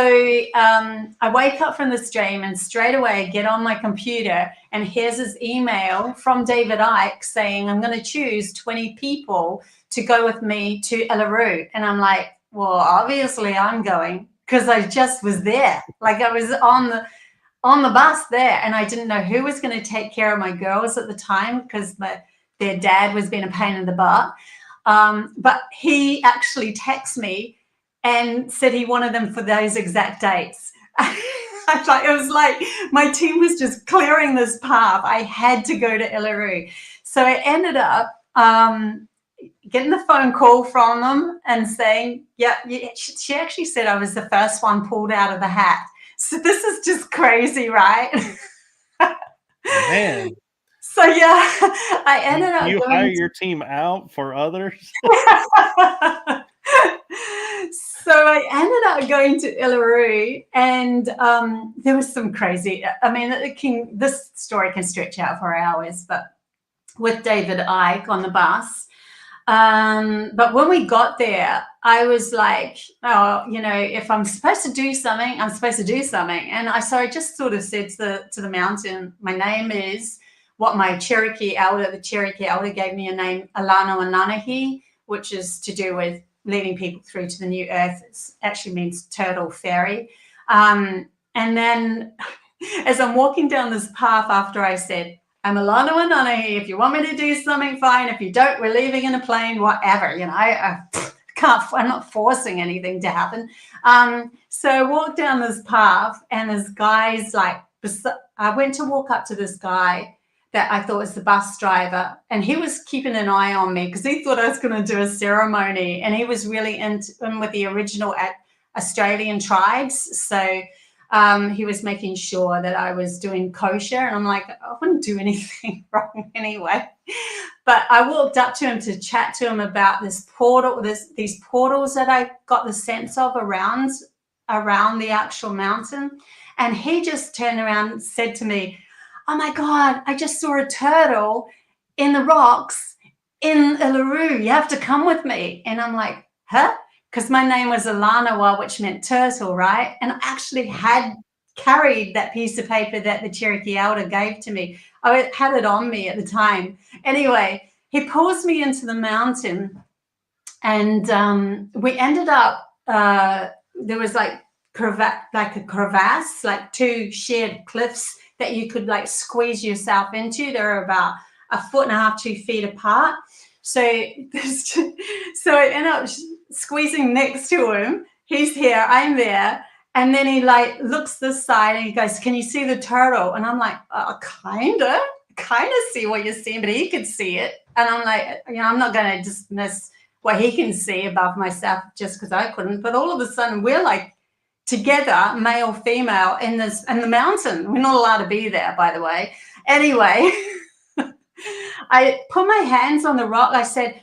I wake up from this dream and straight away get on my computer and here's this email from David Icke saying, I'm going to choose 20 people to go with me to Uluru. And I'm like, well, obviously I'm going because I just was there. Like I was on the bus there and I didn't know who was going to take care of my girls at the time because their dad was being a pain in the butt. But he actually texted me and said he wanted them for those exact dates. It was like my team was just clearing this path. I had to go to Iluru. So I ended up getting the phone call from them and saying, yeah, she actually said I was the first one pulled out of the hat. So this is just crazy, right? Man. So yeah, I ended up you going hire your team out for others. So I ended up going to Iluru, and there was some crazy. I mean, this story can stretch out for hours, but with David Icke on the bus. But when we got there, I was like, oh, if I'm supposed to do something, I'm supposed to do something. And I just sort of said to the mountain, my name is what my Cherokee Elder, the Cherokee Elder gave me a name, Alano Ananahi, which is to do with leading people through to the new earth. It actually means turtle fairy. And then as I'm walking down this path after I said, I'm Alana Wananahi. If you want me to do something, fine. If you don't, we're leaving in a plane, whatever. I'm not forcing anything to happen. So I walked down this path, and this guy's like, I went to walk up to this guy that I thought was the bus driver, and he was keeping an eye on me because he thought I was going to do a ceremony, and he was really in with the original Australian tribes. So he was making sure that I was doing kosher, and I'm like, I wouldn't do anything wrong anyway. But I walked up to him to chat to him about this portal, these portals that I got the sense of around the actual mountain. And he just turned around and said to me, oh my God, I just saw a turtle in the rocks in Iluru. You have to come with me. And I'm like, huh? Because my name was Alanawa, which meant turtle, right? And I actually had carried that piece of paper that the Cherokee Elder gave to me. I had it on me at the time. Anyway, he pulls me into the mountain, and we ended up, there was like a crevasse, like two shared cliffs that you could like squeeze yourself into. They're about 1.5 feet, 2 feet apart. So I end up squeezing next to him. He's here, I'm there. And then he like looks this side and he goes, can you see the turtle? And I'm like, kind of see what you're seeing, but he could see it. And I'm like, I'm not going to dismiss what he can see above myself just because I couldn't. But all of a sudden we're like together, male, female, in the mountain. We're not allowed to be there, by the way. Anyway, I put my hands on the rock. I said,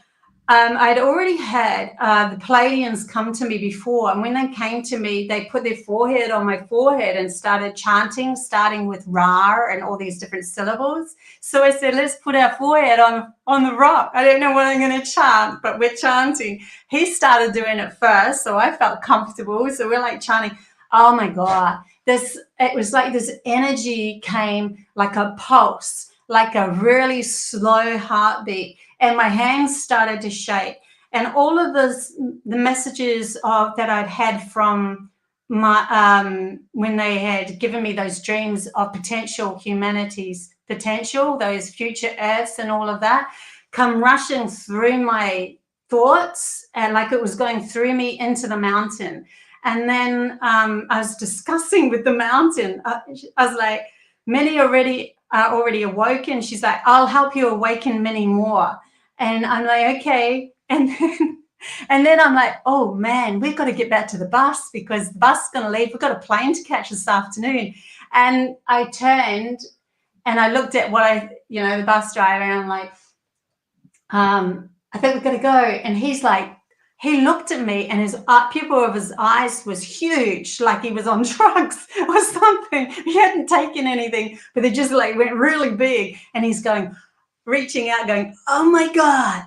I'd already had the Pleiadians come to me before, and when they came to me, they put their forehead on my forehead and started chanting, starting with Ra and all these different syllables. So I said, let's put our forehead on the rock. I don't know what I'm going to chant, but we're chanting. He started doing it first, so I felt comfortable. So we're like chanting, oh my God. It was like this energy came like a pulse, like a really slow heartbeat. And my hands started to shake. And all of the messages that I'd had from my when they had given me those dreams of potential humanities, those future earths and all of that, come rushing through my thoughts, and like it was going through me into the mountain. And then I was discussing with the mountain. I was like, many already awoken. She's like, I'll help you awaken many more. And I'm like, okay. And then I'm like, oh man, we've got to get back to the bus because the bus is going to leave. We've got a plane to catch this afternoon. And I turned and I looked at the bus driver, and I'm like, I think we've got to go. And he's like, he looked at me, and his pupil of his eyes was huge, like he was on drugs or something. He hadn't taken anything, but they just like went really big. And he's reaching out, going, oh my God,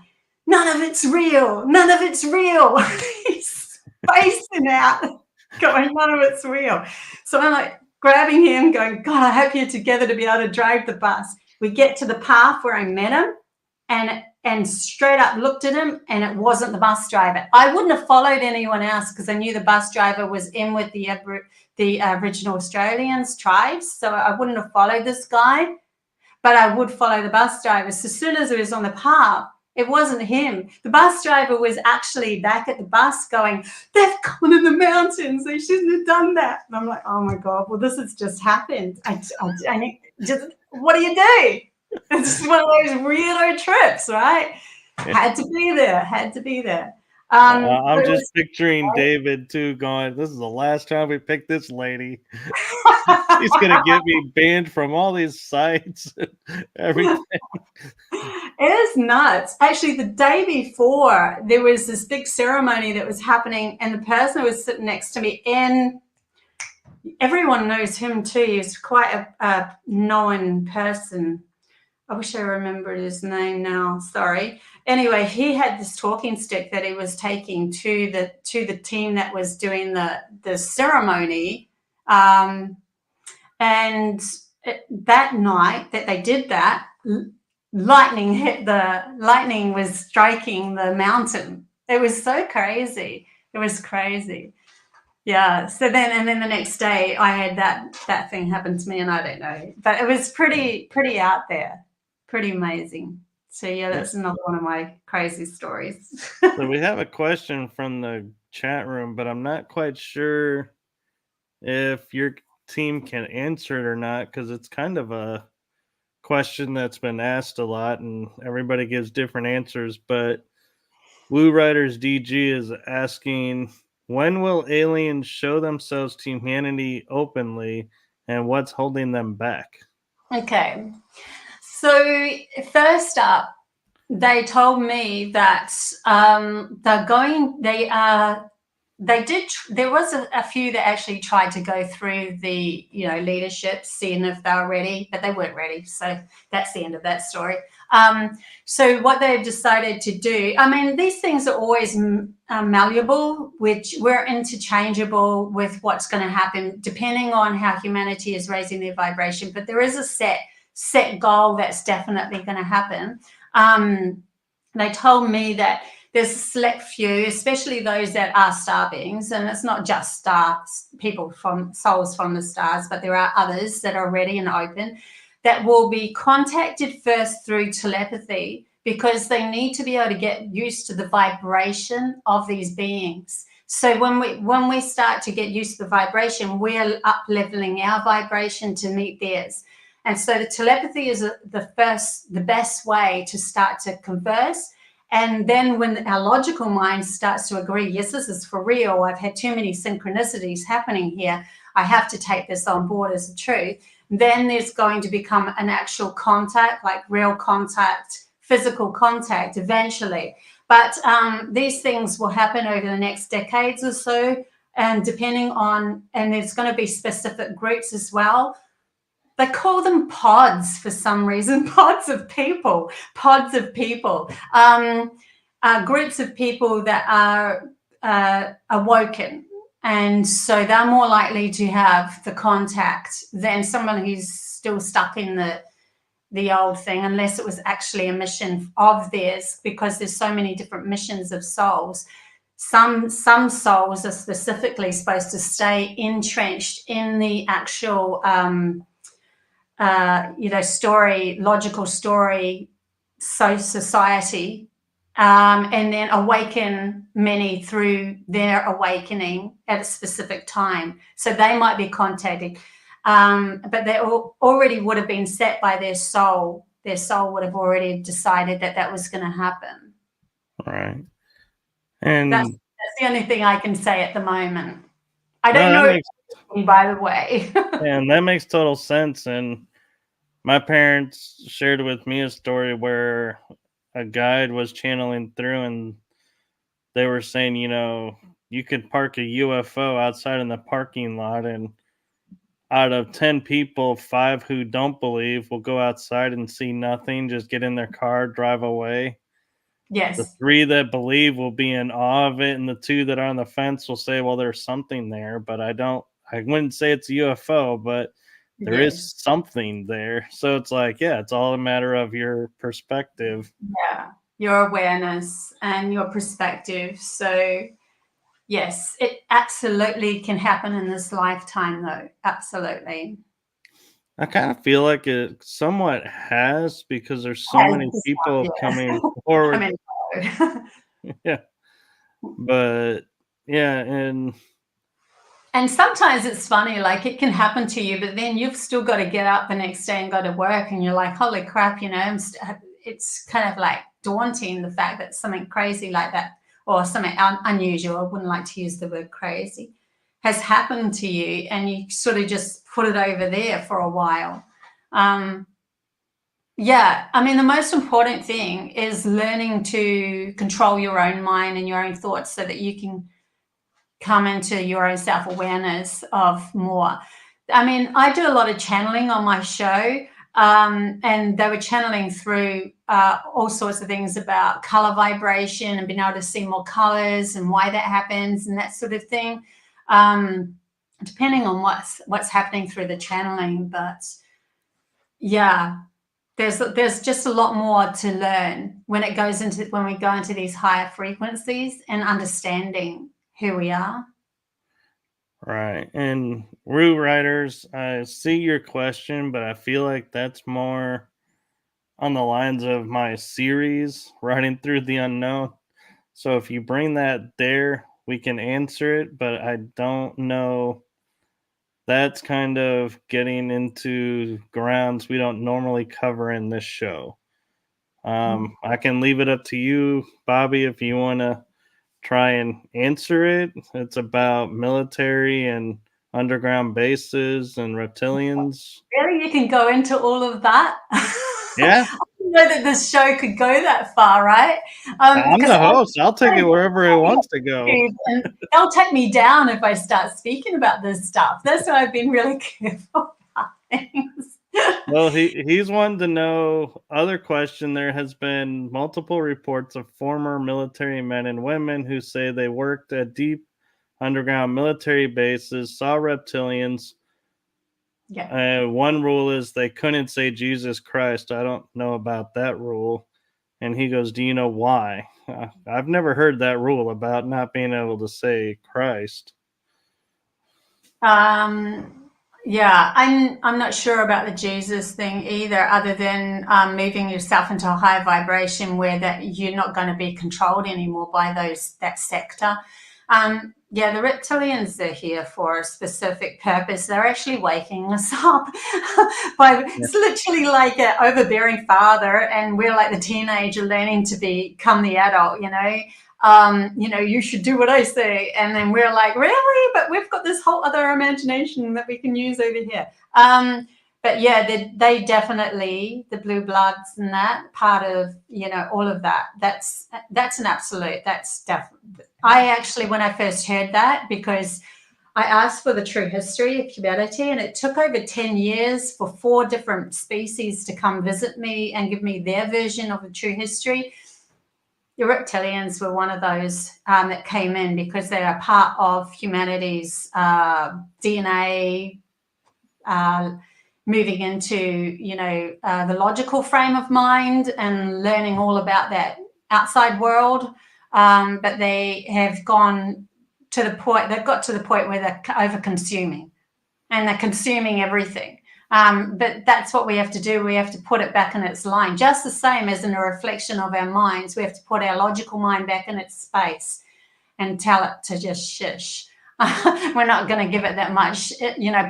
none of it's real. None of it's real. He's spacing out, going, none of it's real. So I'm like grabbing him, going, God, I hope you're together to be able to drive the bus. We get to the path where I met him, and straight up looked at him, and it wasn't the bus driver. I wouldn't have followed anyone else because I knew the bus driver was in with the original Australians tribes. So I wouldn't have followed this guy, but I would follow the bus driver. So as soon as it was on the path, It wasn't him. The bus driver was actually back at the bus going, they've gone in the mountains. They shouldn't have done that. And I'm like, oh my God, well, this has just happened. What do you do? It's just one of those weirdo trips, right? Had to be there. I'm just picturing David too going, this is the last time we pick this lady. She's going to get me banned from all these sites and everything. It is nuts. Actually, the day before, there was this big ceremony that was happening, and the person who was sitting next to me, and everyone knows him too. He's quite a known person. I wish I remembered his name now. Sorry. Anyway, he had this talking stick that he was taking to the team that was doing the ceremony. And that night that they did that, lightning was striking the mountain. It was so crazy. It was crazy. Yeah. So then the next day I had that thing happen to me, and I don't know, but it was pretty out there, pretty amazing. So yeah, that's another one of my crazy stories. So we have a question from the chat room, but I'm not quite sure if your team can answer it or not, because it's kind of a question that's been asked a lot and everybody gives different answers. But Woo Riders DG is asking, when will aliens show themselves to humanity openly, and what's holding them back? Okay. So first up, they told me that there was a few that actually tried to go through the leadership, seeing if they were ready, but they weren't ready. So that's the end of that story. So what they've decided to do, I mean, these things are always malleable, which we're interchangeable with what's going to happen depending on how humanity is raising their vibration. But there is a set goal that's definitely going to happen. They told me that there's a select few, especially those that are star beings, and it's not just stars, people from souls from the stars, but there are others that are ready and open that will be contacted first through telepathy, because they need to be able to get used to the vibration of these beings. So when we start to get used to the vibration, we're up leveling our vibration to meet theirs. And so the telepathy is the best way to start to converse. And then when our logical mind starts to agree, yes, this is for real, I've had too many synchronicities happening here, I have to take this on board as a truth, then there's going to become an actual contact, like real contact, physical contact eventually. But these things will happen over the next decades or so, and depending on, and there's going to be specific groups as well. They call them pods for some reason, pods of people, groups of people that are awoken. And so they're more likely to have the contact than someone who's still stuck in the old thing, unless it was actually a mission of theirs, because there's so many different missions of souls. Some souls are specifically supposed to stay entrenched in the actual logical story, society, and then awaken many through their awakening at a specific time. So they might be contacted, but they already would have been set by their soul. Their soul would have already decided that was going to happen. Right. And that's the only thing I can say at the moment. I don't know, by the way. And that makes total sense. And my parents shared with me a story where a guide was channeling through, and they were saying, you could park a UFO outside in the parking lot, and out of 10 people, 5 who don't believe will go outside and see nothing, just get in their car, drive away. Yes. The 3 that believe will be in awe of it, and the 2 that are on the fence will say, well, there's something there, but I wouldn't say it's a UFO, but there is something there. So it's like, it's all a matter of your perspective. Yeah, your awareness and your perspective. So yes, it absolutely can happen in this lifetime, though. Absolutely. I kind of feel like it somewhat has because there's so Has many this people one, coming yeah. I forward. mean, no. Yeah, but yeah, and And sometimes it's funny, like it can happen to you, but then you've still got to get up the next day and go to work, and you're like, holy crap, it's kind of like daunting, the fact that something crazy like that, or something unusual, I wouldn't like to use the word crazy, has happened to you, and you sort of just put it over there for a while. Yeah, I mean, the most important thing is learning to control your own mind and your own thoughts so that you can come into your own self-awareness of more. I mean, I do a lot of channeling on my show, and they were channeling through all sorts of things about color vibration and being able to see more colors and why that happens and that sort of thing, depending on what's happening through the channeling. But yeah, there's just a lot more to learn when we go into these higher frequencies and understanding who we are. right. And Rue Writers, I see your question, but I feel like that's more on the lines of my series, Riding Through the Unknown. So if you bring that there, we can answer it, but I don't know. That's kind of getting into grounds we don't normally cover in this show. I can leave it up to you, Bobbie, if you want to try and answer it. It's about military and underground bases and reptilians. Really? You can go into all of that? Yeah, I didn't know that this show could go that far, right? I'm Because the I host. I'll take it wherever it wants to go. and they'll take me down if I start speaking about this stuff. That's why I've been really careful about things. Well, he's wanted to know. Other question: there has been multiple reports of former military men and women who say they worked at deep underground military bases, saw reptilians. Yeah. One rule is they couldn't say Jesus Christ. I don't know about that rule. And he goes, "Do you know why?" I've never heard that rule about not being able to say Christ. Yeah, I'm not sure about the Jesus thing either, other than moving yourself into a higher vibration where that you're not going to be controlled anymore by that sector. Yeah, the reptilians are here for a specific purpose. They're actually waking us up by Yeah. it's literally like an overbearing father, and we're like the teenager learning to become the adult. You should do what I say. And then we're like, really? But we've got this whole other imagination that we can use over here. But yeah, they definitely, the blue bloods and that part of, all of that, that's an absolute, that's definitely, I actually, when I first heard that, because I asked for the true history of humanity, and it took over 10 years for 4 different species to come visit me and give me their version of the true history. The reptilians were one of those that came in because they are part of humanity's DNA, moving into the logical frame of mind and learning all about that outside world. But they have gone to the point. They've got to the point where they're over consuming, and they're consuming everything. But that's what we have to do. We have to put it back in its line, just the same as in a reflection of our minds. We have to put our logical mind back in its space and tell it to just shush. We're not going to give it that much,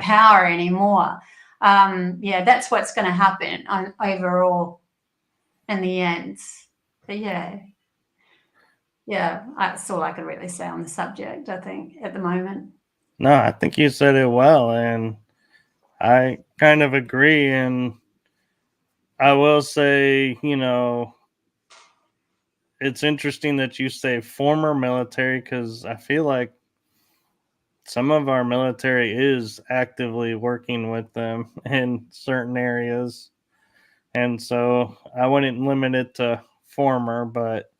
power anymore. Yeah, that's what's going to happen overall in the end. But yeah, that's all I can really say on the subject, I think, at the moment. No, I think you said it well, and I kind of agree. And I will say, it's interesting that you say former military because I feel like some of our military is actively working with them in certain areas. And so I wouldn't limit it to former, but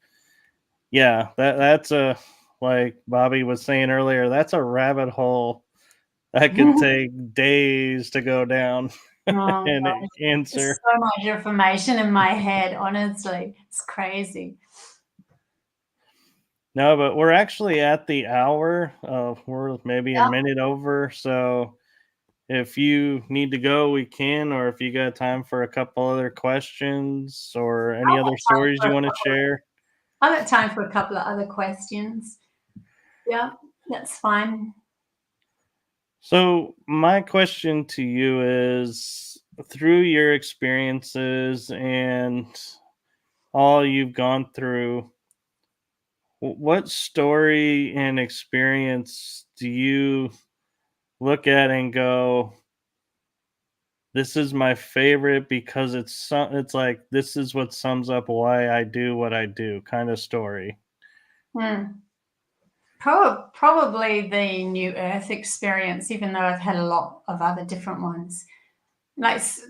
yeah, that's a, like Bobbie was saying earlier, that's a rabbit hole that could take days to go down Oh, and there's answer. so much information in my head, honestly. It's crazy. No, but we're actually at the hour. We're maybe a Yeah. minute over. So if you need to go, we can, or if you got time for a couple other questions or any other stories you want to share. I've got time for a couple of other questions. Yeah, that's fine. So, my question to you is, through your experiences and all you've gone through, what story and experience do you look at and go, this is my favorite because it's like this is what sums up why I do what I do kind of story? Probably the New Earth experience, even though I've had a lot of other different ones. Waking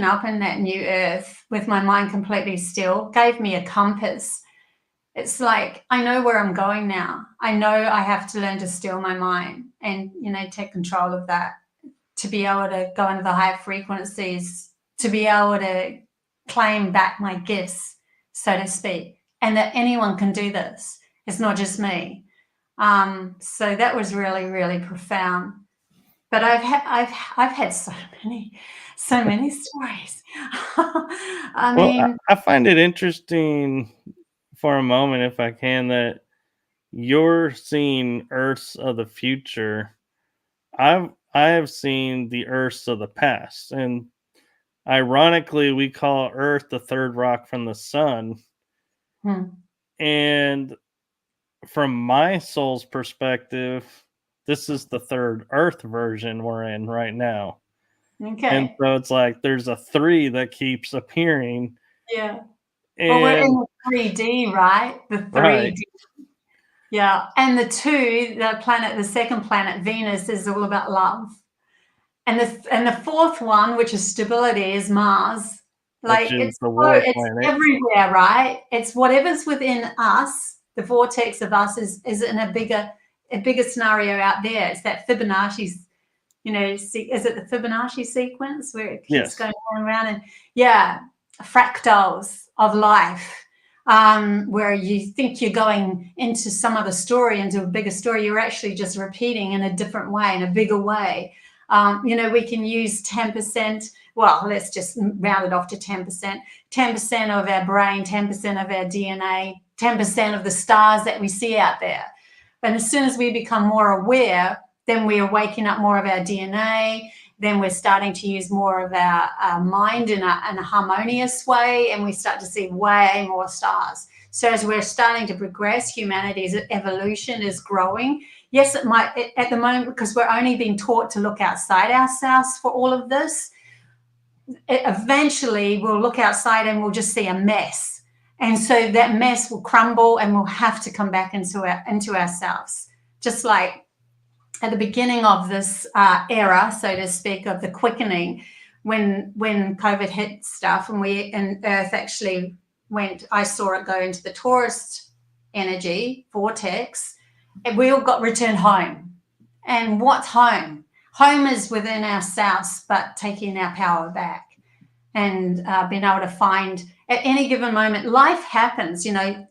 up in that New Earth with my mind completely still gave me a compass. It's like, I know where I'm going now. I know I have to learn to still my mind and, take control of that, to be able to go into the higher frequencies, to be able to claim back my gifts, so to speak, and that anyone can do this. It's not just me. So that was really, really profound. But I've had so many stories. I find it interesting for a moment, if I can, that you're seeing Earths of the future. I have seen the Earths of the past, and ironically, we call Earth the third rock from the sun. And from my soul's perspective, this is the third Earth version we're in right now. Okay. And so it's like there's a 3 that keeps appearing. Yeah. Well, we're in the 3D, right? The 3D. Right. Yeah. And the second planet, Venus, is all about love. And the fourth one, which is stability, is Mars. Like, it's everywhere, right? It's whatever's within us. The vortex of us is in a bigger scenario out there. It's that Fibonacci, is it the Fibonacci sequence where it keeps going around? And fractals of life, where you think you're going into some other story, into a bigger story. You're actually just repeating in a different way, in a bigger way. We can use 10%. Well, let's just round it off to 10%. 10% of our brain, 10% of our DNA, 10% of the stars that we see out there. And as soon as we become more aware, then we are waking up more of our DNA. Then we're starting to use more of our mind in a harmonious way, and we start to see way more stars. So as we're starting to progress, humanity's evolution is growing. Yes, it might at the moment, because we're only being taught to look outside ourselves for all of this. Eventually, we'll look outside and we'll just see a mess. And so that mess will crumble and we'll have to come back into ourselves. Just like at the beginning of this era, so to speak, of the quickening, when COVID hit stuff and Earth actually I saw it go into the Taurus energy vortex, and we all got returned home. And what's home? Home is within ourselves, but taking our power back and being able to find at any given moment. Life happens,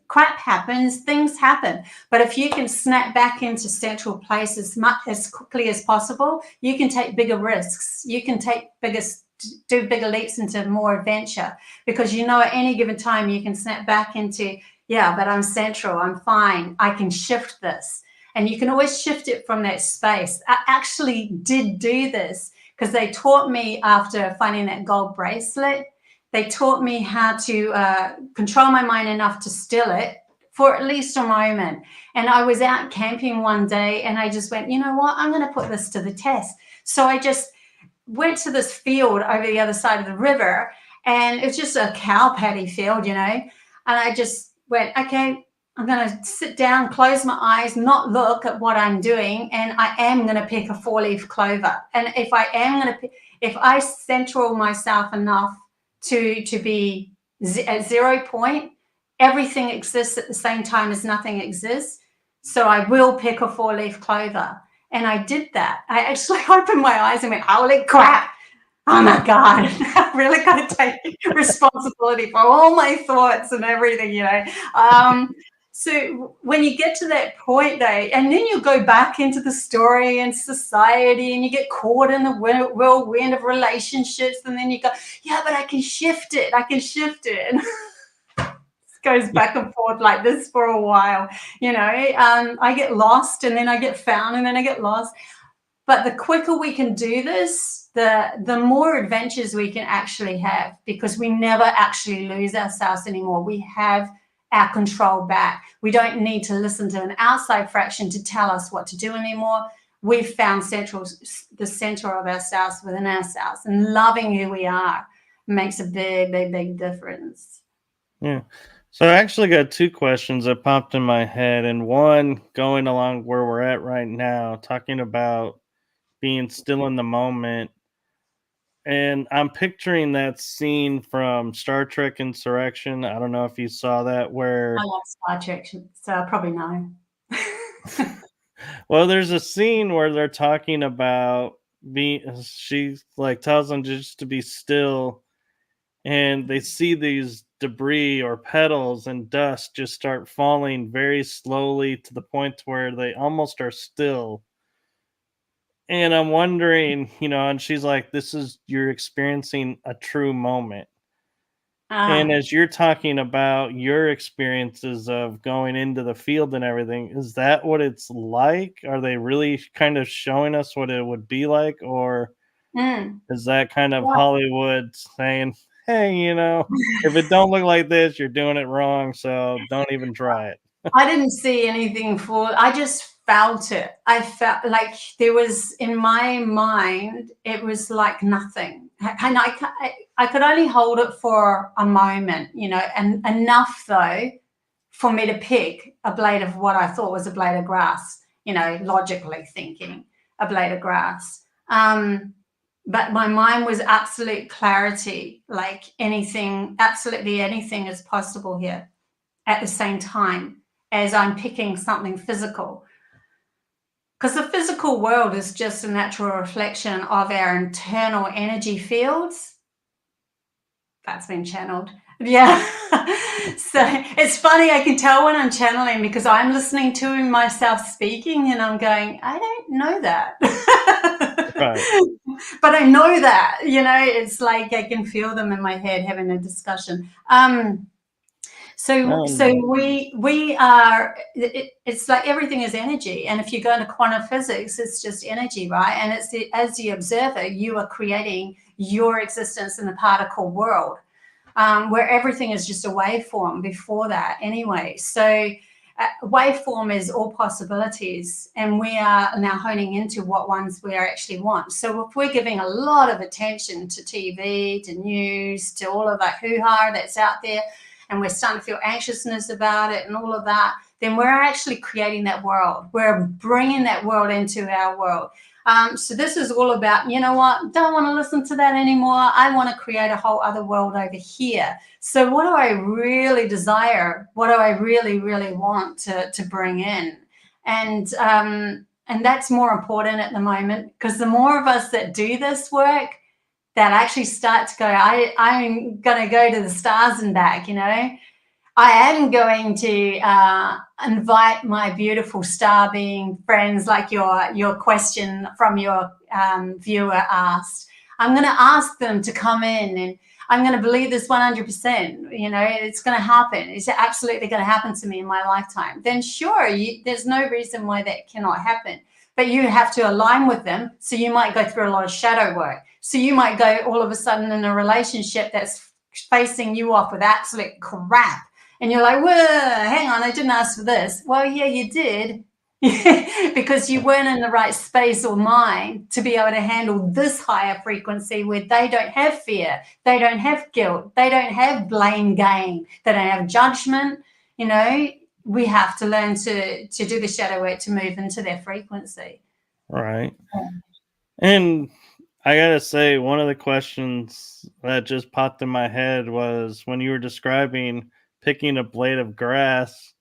crap happens, things happen. But if you can snap back into central place as quickly as possible, you can take bigger risks. You can do bigger leaps into more adventure, because at any given time you can snap back into, but I'm central, I'm fine, I can shift this. And you can always shift it from that space. I actually did do this because they taught me, after finding that gold bracelet, they taught me how to control my mind enough to still it for at least a moment. And I was out camping one day and I just went, you know what, I'm going to put this to the test. So I just went to this field over the other side of the river, and it's just a cow paddy field, and I just went, okay, I'm going to sit down, close my eyes, not look at what I'm doing, and I am going to pick a 4-leaf clover. And if I central myself enough to be at 0 point, everything exists at the same time as nothing exists. So I will pick a 4-leaf clover. And I did that. I actually opened my eyes and went, holy crap. Oh my God, I really got to take responsibility for all my thoughts and everything, So when you get to that point, though, and then you go back into the story and society, and you get caught in the whirlwind of relationships, and then you go, yeah, but I can shift it. And goes back and forth like this for a while. I get lost, and then I get found, and then I get lost. But the quicker we can do this, the more adventures we can actually have, because we never actually lose ourselves anymore. We have our control back. We don't need to listen to an outside fraction to tell us what to do anymore. We've found the center of ourselves within ourselves, and loving who we are makes a big, big, big difference. Yeah. So I actually got two questions that popped in my head, and one going along where we're at right now, talking about being still in the moment. And I'm picturing that scene from Star Trek Insurrection. I don't know if you saw that, where I love Star Trek, so I probably know. well, there's a scene where they're talking about she like tells them just to be still, and they see these debris or petals and dust just start falling very slowly to the point where they almost are still. And I'm wondering, and she's like, this is, you're experiencing a true moment. And as you're talking about your experiences of going into the field and everything, is that what it's like? Are they really kind of showing us what it would be like? Or is that kind of Hollywood saying, hey, if it don't look like this, you're doing it wrong, so don't even try it? I didn't see anything I just felt it. I felt like there was, in my mind, it was like nothing. And I could only hold it for a moment, and enough, though, for me to pick a blade of what I thought was a blade of grass, logically thinking, a blade of grass. But my mind was absolute clarity, like absolutely anything is possible here at the same time as I'm picking something physical. Because the physical world is just a natural reflection of our internal energy fields. That's been channeled. Yeah. So it's funny, I can tell when I'm channeling, because I'm listening to myself speaking and I'm going, I don't know that. Right. But I know that, it's like I can feel them in my head having a discussion. So we are, it's like everything is energy. And if you go into quantum physics, it's just energy, right? And it's as the observer, you are creating your existence in the particle world, where everything is just a waveform before that anyway. So waveform is all possibilities, and we are now honing into what ones we actually want. So if we're giving a lot of attention to TV, to news, to all of that hoo-ha that's out there, and we're starting to feel anxiousness about it and all of that, then we're actually creating that world. We're bringing that world into our world. So this is all about, you know what, don't want to listen to that anymore. I want to create a whole other world over here. So what do I really desire? What do I really, really want to bring in? And that's more important at the moment, because the more of us that do this work, that actually start to go, I'm going to go to the stars and back, I am going to invite my beautiful star being friends, like your question from your viewer asked. I'm going to ask them to come in, and I'm going to believe this 100%. It's going to happen. It's absolutely going to happen to me in my lifetime. Then sure, there's no reason why that cannot happen. But you have to align with them. So you might go through a lot of shadow work. So you might go all of a sudden in a relationship that's facing you off with absolute crap. And you're like, whoa, hang on, I didn't ask for this. Well, yeah, you did. Because you weren't in the right space or mind to be able to handle this higher frequency, where they don't have fear, they don't have guilt, they don't have blame game, they don't have judgment. We have to learn to do the shadow work to move into their frequency. Right. And I gotta say, one of the questions that just popped in my head was when you were describing picking a blade of grass.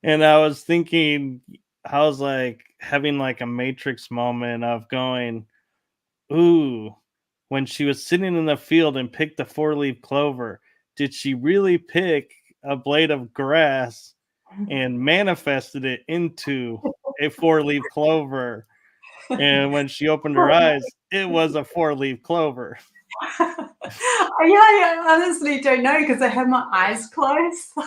And I was thinking, I was like having like a Matrix moment of going, ooh, when she was sitting in the field and picked a 4-leaf clover, did she really pick a blade of grass? and manifested it into a 4-leaf clover. And when she opened her eyes, it was a 4-leaf clover. I honestly don't know because I had my eyes closed. So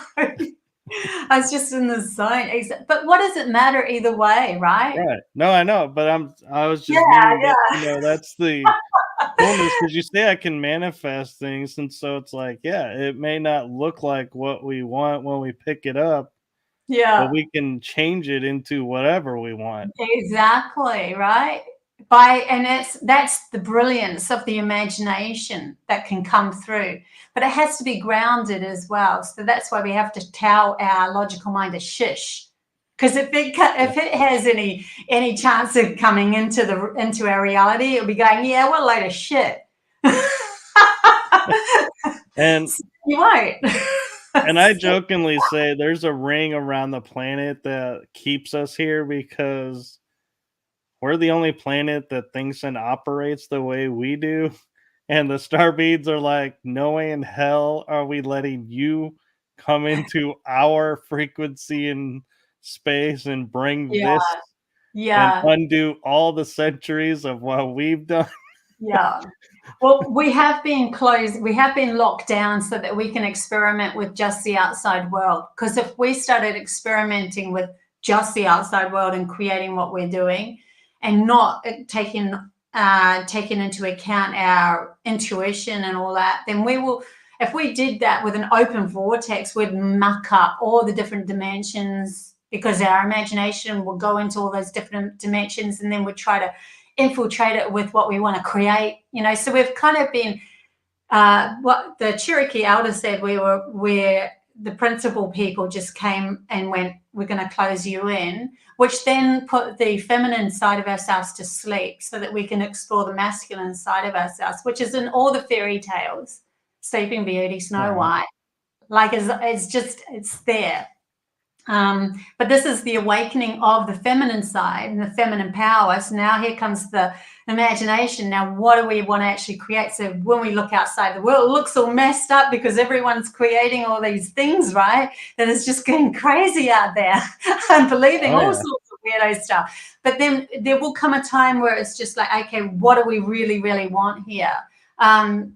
I was just in the zone. But what does it matter either way, right? Right. No, I know, but I was just Yeah, meaning that, that's the coolness, because you say I can manifest things, and so it's like, yeah, it may not look like what we want when we pick it up, but yeah, we can change it into whatever we want. exactly, right? And that's the brilliance of the imagination that can come through, but it has to be grounded as well. So that's why we have to tell our logical mind to shush, because if it has any chance of coming into our reality, it'll be going, yeah, what a load of shit. And You won't. and I jokingly say there's a ring around the planet that keeps us here because we're the only planet that thinks and operates the way we do. And the starbeads are like, no way in hell are we letting you come into our frequency in space and bring Yeah, this and yeah, undo all the centuries of what we've done. yeah. Well, we have been closed, we have been locked down so that we can experiment with just the outside world. Because if we started experimenting with just the outside world and creating what we're doing and not taking into account our intuition and all that, then if we did that with an open vortex, we'd muck up all the different dimensions because our imagination will go into all those different dimensions and then we'd try to infiltrate it with what we want to create, so we've kind of been what the Cherokee Elder said, where the principal people just came and went, we're going to close you in, which then put the feminine side of ourselves to sleep so that we can explore the masculine side of ourselves, which is in all the fairy tales, Sleeping Beauty, Snow White, like it's there. But this is the awakening of the feminine side and the feminine power. So now here comes the imagination. Now, what do we want to actually create? So when we look outside the world, it looks all messed up because everyone's creating all these things, right? That is just getting crazy out there and believing all sorts of weirdo stuff. But then there will come a time where it's just like, okay, what do we really, really want here? And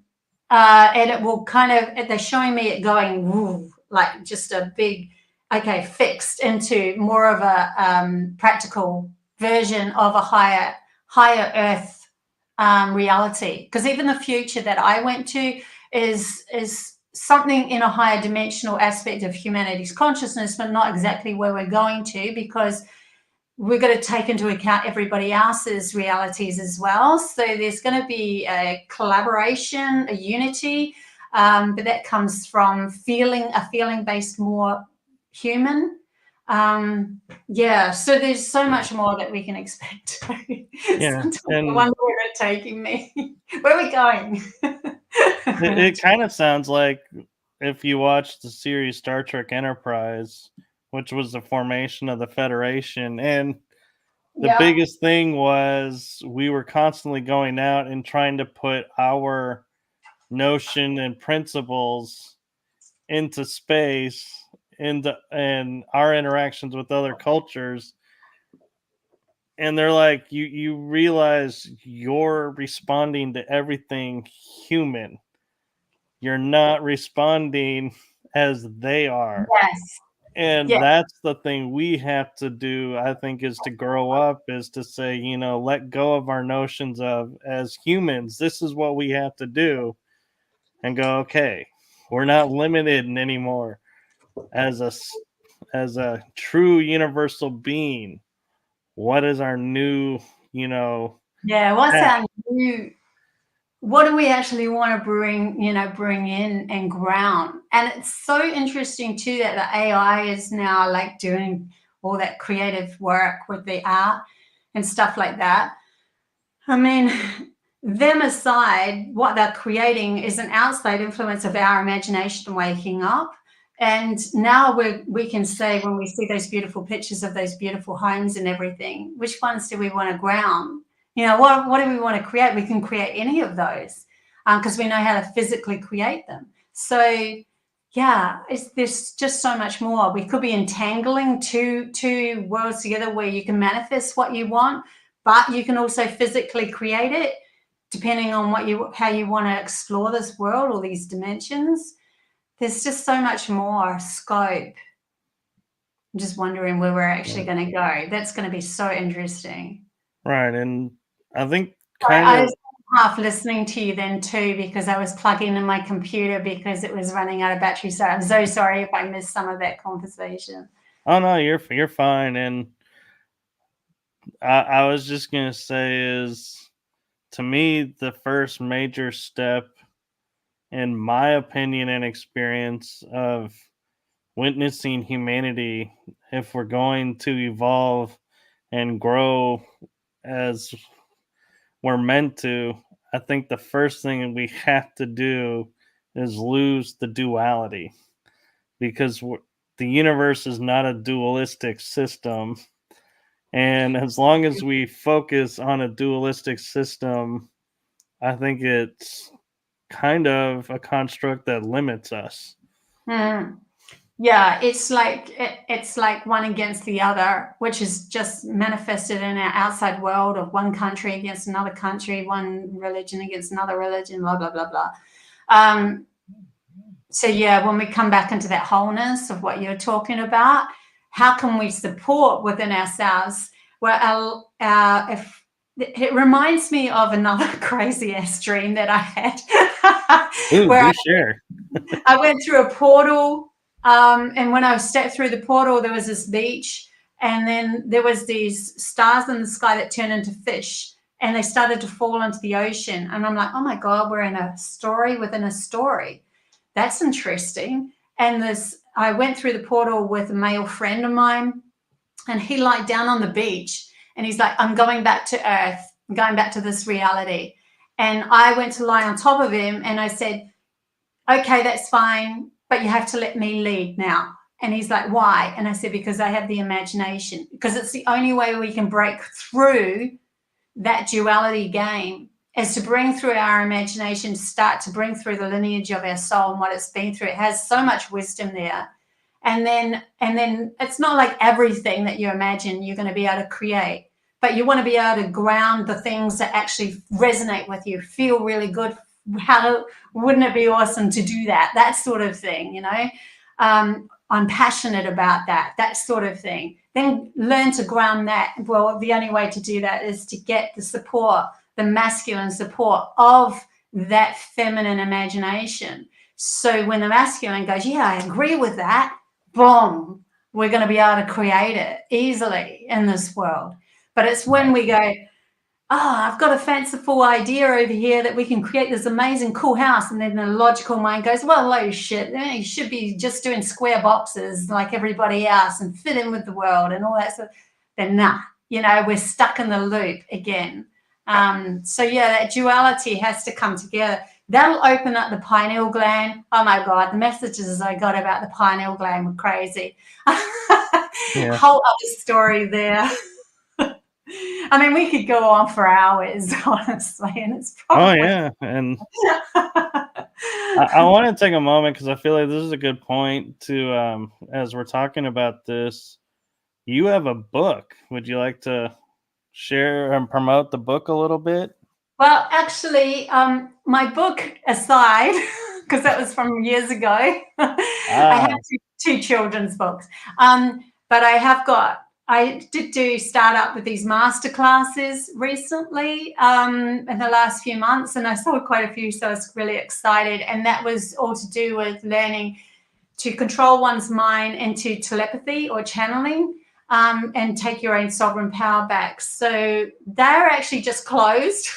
it will they're showing me it going, woo, like just a big, fixed into more of a practical version of a higher earth reality. Because even the future that I went to is something in a higher dimensional aspect of humanity's consciousness, but not exactly where we're going to, because we're going to take into account everybody else's realities as well. So there's going to be a collaboration, a unity, but that comes from a feeling based more human. So there's so much more that we can expect. And I wonder where it's taking me. Where are we going? it kind of sounds like if you watch the series Star Trek Enterprise, which was the formation of the Federation, and the biggest thing was we were constantly going out and trying to put our notion and principles into space and our interactions with other cultures, and they're like, you realize you're responding to everything human, you're not responding as they are. Yes. And that's the thing we have to do, I think, is to grow up, is to say, let go of our notions of, as humans, this is what we have to do, and go, okay, we're not limited anymore as a true universal being. What is our new, what's our new, what do we actually want to bring in and ground? And it's so interesting too that the AI is now like doing all that creative work with the art and stuff like that. I mean, them aside, what they're creating is an outside influence of our imagination waking up. And now we can say, when we see those beautiful pictures of those beautiful homes and everything, which ones do we want to ground? What do we want to create? We can create any of those because we know how to physically create them. So there's just so much more. We could be entangling two worlds together where you can manifest what you want, but you can also physically create it depending on how you want to explore this world or these dimensions. There's just so much more scope. I'm just wondering where we're actually going to go. That's going to be so interesting. Right. And I think I was half listening to you then too, because I was plugging in my computer because it was running out of battery. So I'm so sorry if I missed some of that conversation. Oh no, you're fine. And I was just gonna say is, to me, the first major step, in my opinion and experience, of witnessing humanity, if we're going to evolve and grow as we're meant to, I think the first thing we have to do is lose the duality, because the universe is not a dualistic system. And as long as we focus on a dualistic system, I think it's kind of a construct that limits us. Yeah, it's like one against the other, which is just manifested in our outside world of one country against another country, one religion against another religion, blah, blah, blah, blah. So yeah, when we come back into that wholeness of what you're talking about, how can we support within ourselves? Well, if it reminds me of another crazy ass dream that I had. Ooh, do share. I went through a portal. And when I stepped through the portal, there was this beach, and then there was these stars in the sky that turned into fish, and they started to fall into the ocean. And I'm like, oh my God, we're in a story within a story. That's interesting. And I went through the portal with a male friend of mine, and he lied down on the beach, and he's like, I'm going back to Earth. I'm going back to this reality. And I went to lie on top of him, and I said, okay, that's fine, but you have to let me lead now. And he's like, why? And I said, because I have the imagination, because it's the only way we can break through that duality game, is to bring through our imagination, start to bring through the lineage of our soul and what it's been through. It has so much wisdom there. And then it's not like everything that you imagine you're going to be able to create, but you want to be able to ground the things that actually resonate with you, feel really good. Wouldn't it be awesome to do that sort of thing, you know? I'm passionate about that sort of thing. Then learn to ground that. Well, the only way to do that is to get the support, the masculine support of that feminine imagination. So when the masculine goes, yeah, I agree with that, boom, we're going to be able to create it easily in this world. But it's when we go, I've got a fanciful idea over here that we can create this amazing cool house. And then the logical mind goes, well, low shit, you should be just doing square boxes like everybody else and fit in with the world and all that stuff. Then nah, we're stuck in the loop again. So yeah, that duality has to come together. That'll open up the pineal gland. Oh my God, the messages I got about the pineal gland were crazy. Yeah. Whole other story there. I mean, we could go on for hours, honestly, and it's probably... Oh yeah, and I want to take a moment because I feel like this is a good point to, as we're talking about this, you have a book. Would you like to share and promote the book a little bit? Well, actually, my book aside, because that was from years ago, I have two children's books, but I did start up with these masterclasses recently in the last few months, and I sold quite a few, so I was really excited. And that was all to do with learning to control one's mind into telepathy or channeling, and take your own sovereign power back. So they're actually just closed.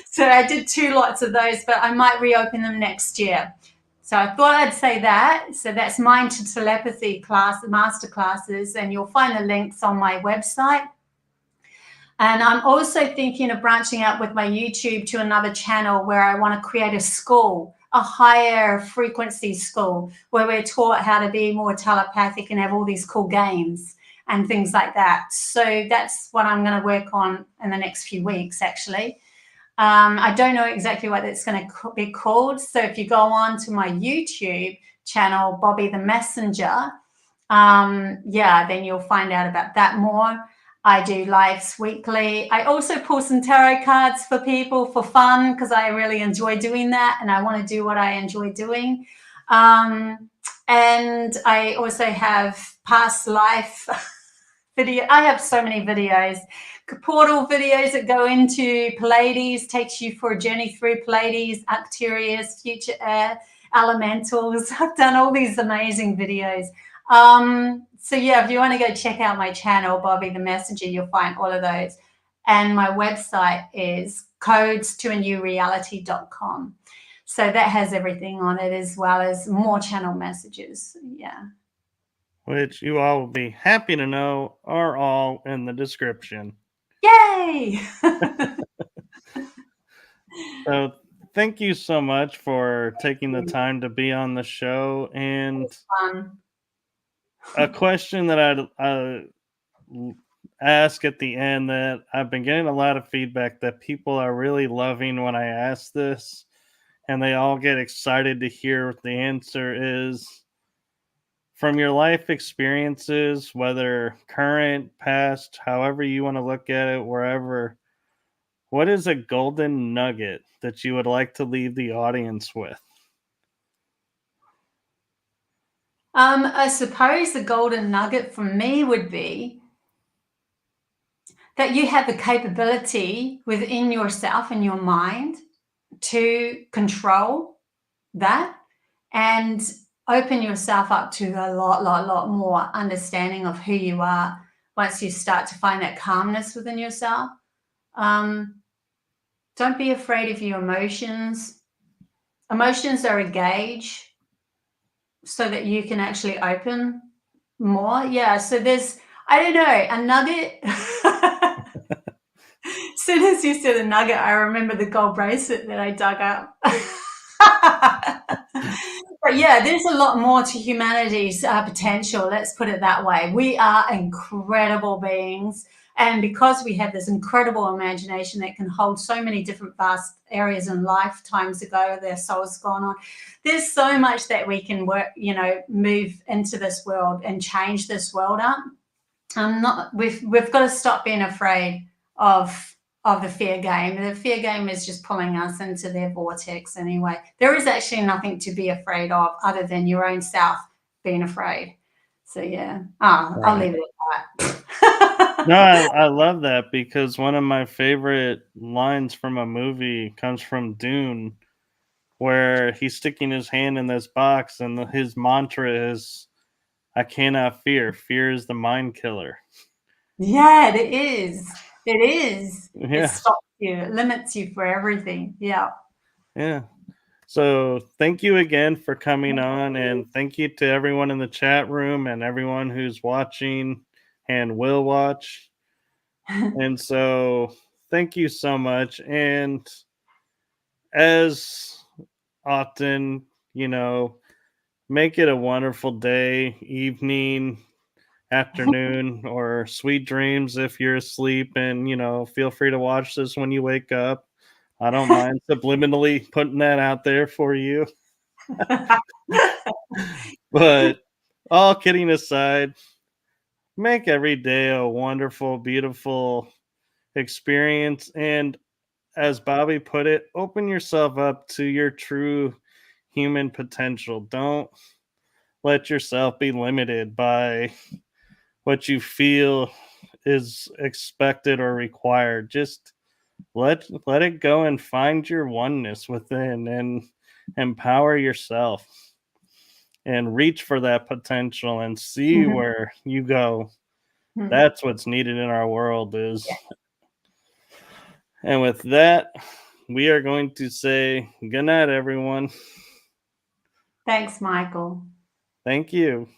So I did 2 lots of those, but I might reopen them next year. So I thought I'd say that. So that's Mind to Telepathy master classes, and you'll find the links on my website. And I'm also thinking of branching out with my YouTube to another channel where I want to create a school, a higher frequency school, where we're taught how to be more telepathic and have all these cool games and things like that. So that's what I'm going to work on in the next few weeks, actually. I don't know exactly what it's going to be called. So if you go on to my YouTube channel, Bobbie the Messenger, then you'll find out about that more. I do lives weekly. I also pull some tarot cards for people for fun because I really enjoy doing that and I want to do what I enjoy doing. And I also have past life video. I have so many videos, portal videos that go into Pleiades, takes you for a journey through Pleiades, Arcturians, future air, elementals. I've done all these amazing videos. So yeah, if you want to go check out my channel, Bobbie the Messenger, you'll find all of those. And my website is codes-to-a-new-reality.com. So that has everything on it, as well as more channel messages. Yeah. Which you all will be happy to know are all in the description. Yay! So thank you so much for taking the time to be on the show. And a question that I'd ask at the end, that I've been getting a lot of feedback that people are really loving when I ask this, and they all get excited to hear what the answer is. From your life experiences, whether current, past, however you want to look at it, wherever, what is a golden nugget that you would like to leave the audience with? I suppose the golden nugget from me would be that you have the capability within yourself and your mind to control that and open yourself up to a lot more understanding of who you are once you start to find that calmness within yourself. Don't be afraid of your emotions. Emotions are a gauge so that you can actually open more. Yeah, so there's, I don't know, a nugget. As soon as you said a nugget, I remember the gold bracelet that I dug up. But yeah, there's a lot more to humanity's potential. Let's put it that way. We are incredible beings. And because we have this incredible imagination that can hold so many different vast areas and lifetimes ago, their soul's gone on. There's so much that we can work, move into this world and change this world up. We've got to stop being afraid of the fear game. The fear game is just pulling us into their vortex anyway. There is actually nothing to be afraid of other than your own self being afraid. So yeah, I'll leave it at that. No, I love that, because one of my favorite lines from a movie comes from Dune, where he's sticking his hand in this box and his mantra is, I cannot fear. Fear is the mind killer. Yeah, it is. It is. Yeah. It stops you. It limits you for everything. Yeah. Yeah. So thank you again for coming on, and thank you to everyone in the chat room and everyone who's watching and will watch. And so thank you so much. And as often, make it a wonderful day, evening, afternoon, or sweet dreams if you're asleep. And, feel free to watch this when you wake up. I don't mind subliminally putting that out there for you. But all kidding aside, make every day a wonderful, beautiful experience. And as Bobbie put it, open yourself up to your true human potential. Don't let yourself be limited by what you feel is expected or required. Just let it go and find your oneness within and empower yourself and reach for that potential and see where you go. That's what's needed in our world is. And with that, we are going to say good night, everyone. Thanks, Michael. Thank you.